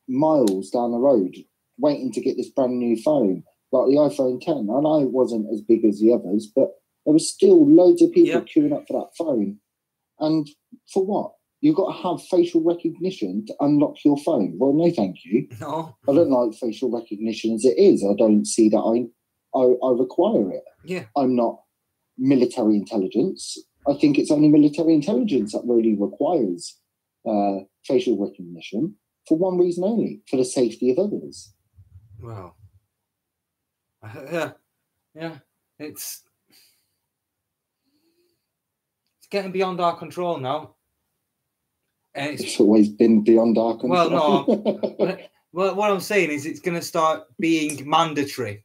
miles down the road, waiting to get this brand new phone, like the iPhone 10. I know it wasn't as big as the others, but there was still loads of people queuing up for that phone. And for what? You've got to have facial recognition to unlock your phone. Well, no, thank you. No. I don't like facial recognition as it is. I don't see that I require it. Yeah. I'm not military intelligence. I think it's only military intelligence that really requires facial recognition for one reason only, for the safety of others. Wow. Yeah. It's getting beyond our control now. And it's always been beyond our control. Well, no. Well, what I'm saying is it's going to start being mandatory.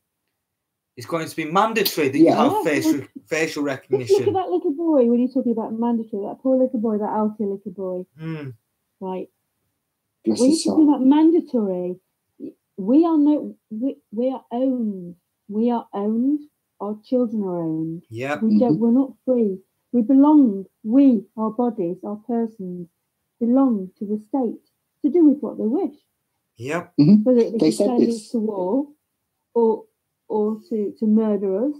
It's going to be mandatory that you have facial recognition. Look at that little boy when you're talking about mandatory. That poor little boy, that Alfie little boy. Right. When you're talking about mandatory, we are owned. We are owned. Our children are owned. Yeah. We're not free. We belong. We, our bodies, our persons, belong to the state to do with what they wish. Yep. Whether they send us to war or to murder us,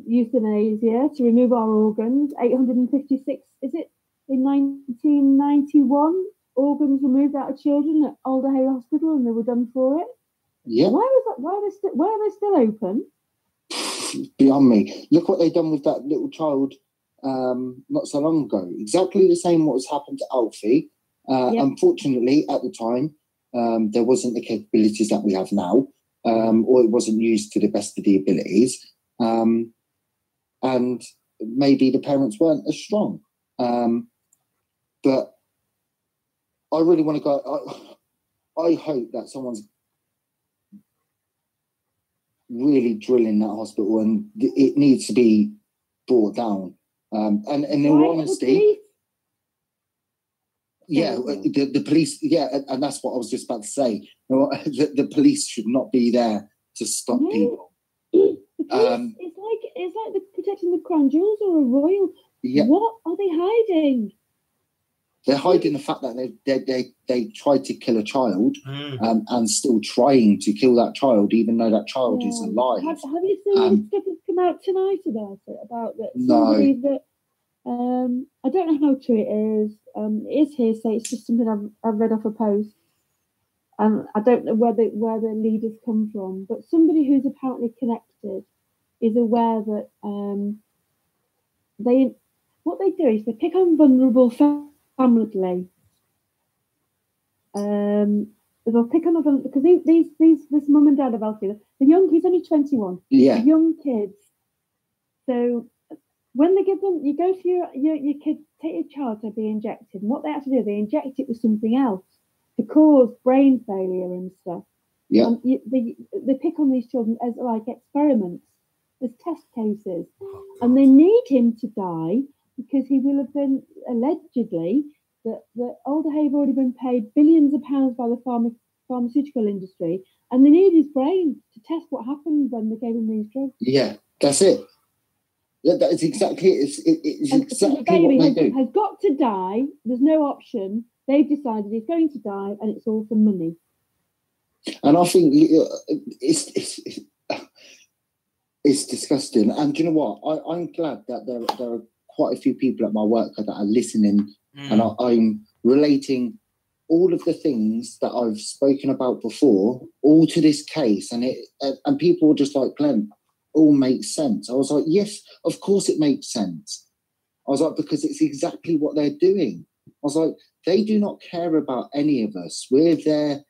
euthanasia, to remove our organs, 856, is it, in 1991, organs removed out of children at Alder Hay Hospital, and they were done for it. Yeah. Why are they still open? Beyond me. Look what they've done with that little child not so long ago. Exactly the same what has happened to Alfie. Unfortunately, at the time, there wasn't the capabilities that we have now, or it wasn't used to the best of the abilities. And maybe the parents weren't as strong. But I really want to go. I hope that someone's really drilling that hospital, and it needs to be brought down. And in all honesty, the police, and that's what I was just about to say. The police should not be there to stop people. It's like they're protecting the crown jewels or a royal. Yeah. What are they hiding? They're hiding the fact that they tried to kill a child and still trying to kill that child, even though that child is alive. Have you seen any stuff that's come out tonight about it? About that? No. That, I don't know how true it is. It is hearsay. It's just something I've read off a post. I don't know where the leaders come from, but somebody who's apparently connected is aware that what they do is they pick on vulnerable family. They'll pick on them because this mum and dad of Alfie, he's only 21. Yeah. Young kids. So when they give them, you go for your kid, take your child to be injected, and what they have to do, they inject it with something else to cause brain failure and stuff. Yeah. They pick on these children as like experiments, as test cases, and they need him to die because he will have been allegedly that Alder Hay have already been paid billions of pounds by the pharmaceutical industry, and they need his brain to test what happened when they gave him these drugs. Yeah, that's it. That is exactly it. It's exactly the baby what they do. Has got to die. There's no option. They've decided he's going to die, and it's all for money. And I think it's disgusting. And do you know what? I'm glad that there are quite a few people at my work that are listening, and I'm relating all of the things that I've spoken about before, all to this case, and people were just like, Glenn, all makes sense. I was like, yes, of course it makes sense. I was like, because it's exactly what they're doing. I was like, they do not care about any of us. We're their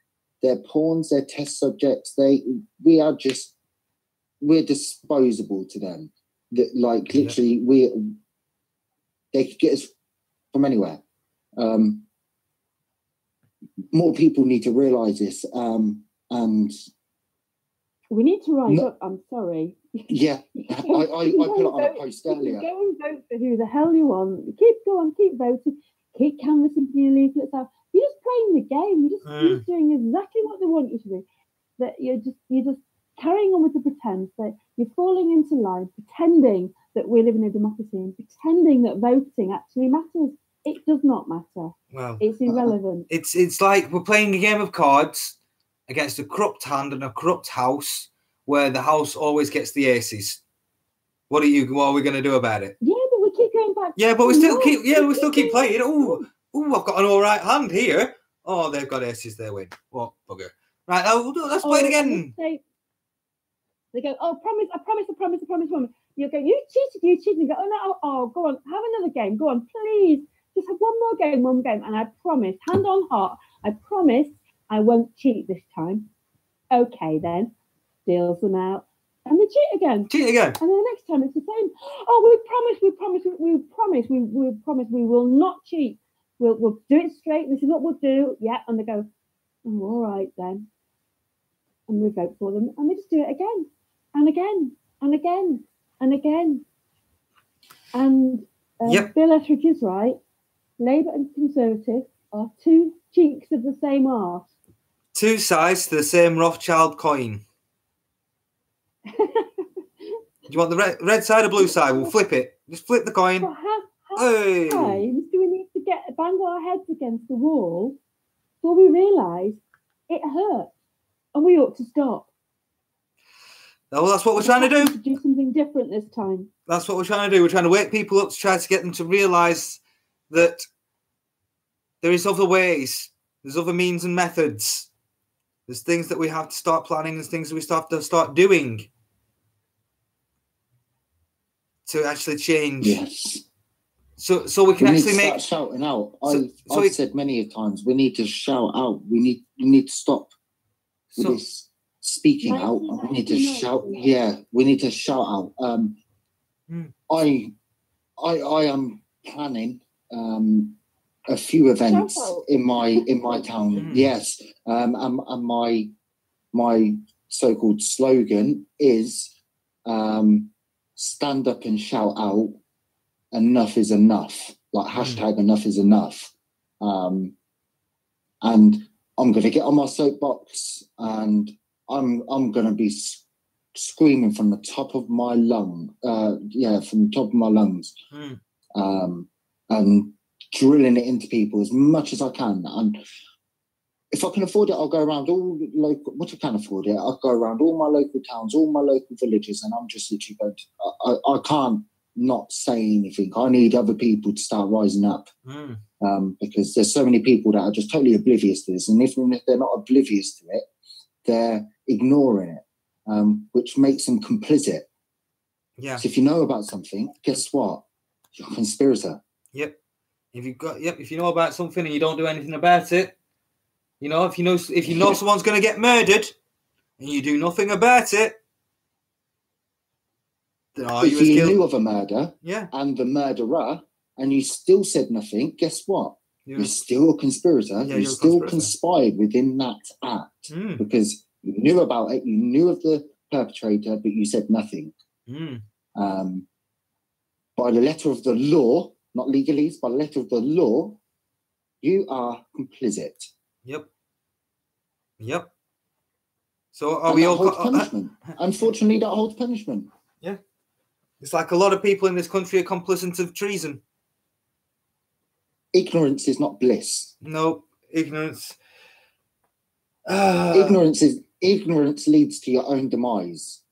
pawns, their test subjects. We're disposable to them. Like literally, they could get us from anywhere. More people need to realise this, and we need to rise up. I'm sorry. Yeah, I put it on a post earlier. Go and vote for who the hell you want. Keep voting. Keep canvassing for your leaflets out. You're just playing the game. You're just doing exactly what they want you to do. That you're just carrying on with the pretense that you're falling into line, pretending that we live in a democracy and pretending that voting actually matters. It does not matter. Well, it's irrelevant. It's like we're playing a game of cards against a corrupt hand and a corrupt house, where the house always gets the aces. What are we going to do about it? Yeah, but we keep going back. Yeah, but we still keep playing. Oh, I've got an all right hand here. Oh, they've got aces. They win. What bugger? Right, let's play it again. They go, oh, I promise. You go, you cheated. You go, oh no, go on, have another game. Go on, please. Just have one game. And I promise, hand on heart, I promise I won't cheat this time. Okay, then. Deals them out. And they cheat again. And then the next time it's the same. Oh, we promise we will not cheat. We'll do it straight. This is what we'll do. Yeah. And they go, oh, all right then. And we vote for them. And they just do it again. And again. And again. And again. And Bill Etheridge is right. Labour and Conservative are two cheeks of the same arse. Two sides to the same Rothschild coin. Do you want the red side or blue side? We'll flip it. Just flip the coin. But how many times do we need to bang our heads against the wall before we realise it hurts and we ought to stop? Well, that's what we're trying to do. Do something different this time. That's what we're trying to do. We're trying to wake people up to try to get them to realise that there is other ways. There's other means and methods. There's things that we have to start planning. There's things that we have to start doing to actually change. Yes. So we can actually make shouting out. I've said many times we need to shout out. We need to stop with this speaking out. We need to shout. Yeah, we need to shout out. I am planning a few events in my town. Yes, and my so-called slogan is stand up and shout out. Enough is enough. Like hashtag enough is enough. And I'm going to get on my soapbox and I'm going to be screaming from the top of my lung. From the top of my lungs. And drilling it into people as much as I can. And if I can afford it, I'll go around all local. What I can afford it, I'll go around all my local towns, all my local villages, and I'm just literally going to. I can't not say anything. I need other people to start rising up because there's so many people that are just totally oblivious to this, and even if they're not oblivious to it, they're ignoring it, which makes them complicit. Yeah. So if you know about something, guess what? You're a conspirator. Yep. If you know about something and you don't do anything about it, if you know someone's going to get murdered and you do nothing about it, then if you knew of a murder yeah, and the murderer and you still said nothing, guess what? You're still a conspirator. Yeah, you still conspired within that act because you knew about it, you knew of the perpetrator, but you said nothing. By the letter of the law, not legalese, by the letter of the law, you are complicit. Yep. So are we all holds punishment? Unfortunately, that holds punishment. Yeah. It's like a lot of people in this country are complicit of treason. Ignorance is not bliss. No, ignorance. Ignorance leads to your own demise.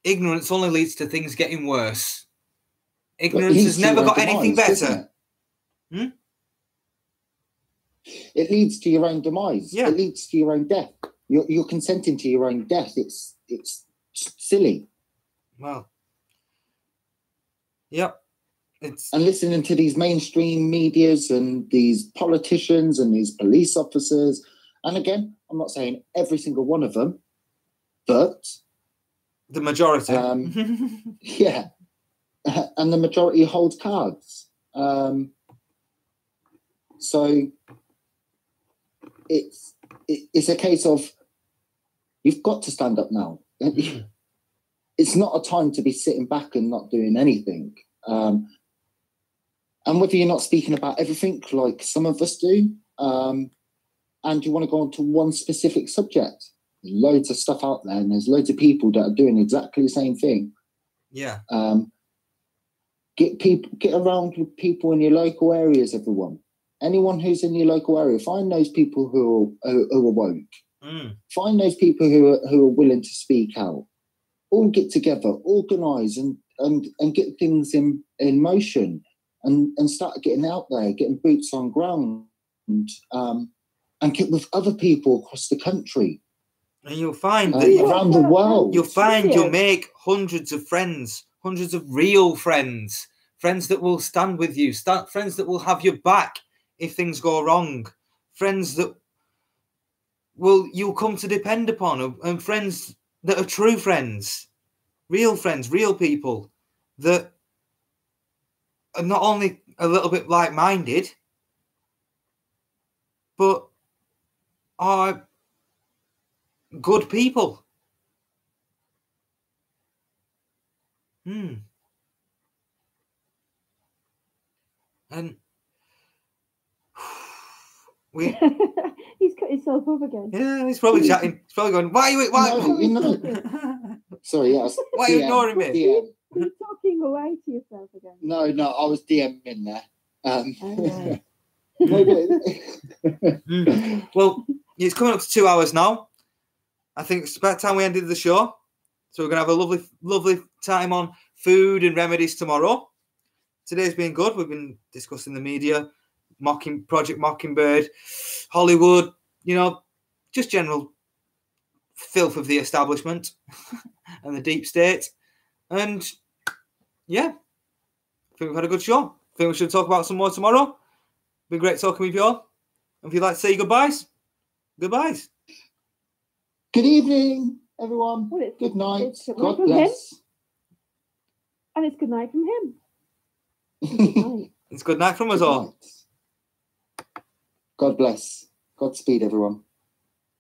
Ignorance only leads to things getting worse. Ignorance has never got anything better. It leads to your own demise. Yeah. It leads to your own death. You're consenting to your own death. It's silly. Well, yep. And listening to these mainstream medias and these politicians and these police officers, and again, I'm not saying every single one of them, but the majority. Yeah. And the majority holds cards. So it's a case of you've got to stand up now. It's not a time to be sitting back and not doing anything. And whether you're not speaking about everything like some of us do, and you want to go on to one specific subject, there's loads of stuff out there and there's loads of people that are doing exactly the same thing. Yeah. Get around with people in your local areas, everyone. Anyone who's in your local area, find those people who are woke. Find those people who are willing to speak out. All get together, organise and get things in motion and start getting out there, getting boots on ground, and get with other people across the country. And you'll find that around the world. You'll find you'll make hundreds of friends, hundreds of real friends, friends that will stand with you, friends that will have your back if things go wrong, friends that you'll come to depend upon, and friends that are true friends, real people that are not only a little bit like-minded, but are good people. And he's cut himself up again. Yeah, he's probably chatting. He's probably going, why are you Sorry, yes. Why are you ignoring me? You're talking away to yourself again. No, I was DMing there. Well, it's coming up to 2 hours now. I think it's about time we ended the show. So we're going to have a lovely time on food and remedies tomorrow. Today's been good. We've been discussing the media, Project Mockingbird, Hollywood, just general filth of the establishment and the deep state. And yeah, I think we've had a good show. I think we should talk about some more tomorrow. Been great talking with you all. And if you'd like to say goodbyes. Good evening, everyone. Well, good night. God bless. And it's good night from him. It's good night from us all. God bless. Godspeed, everyone.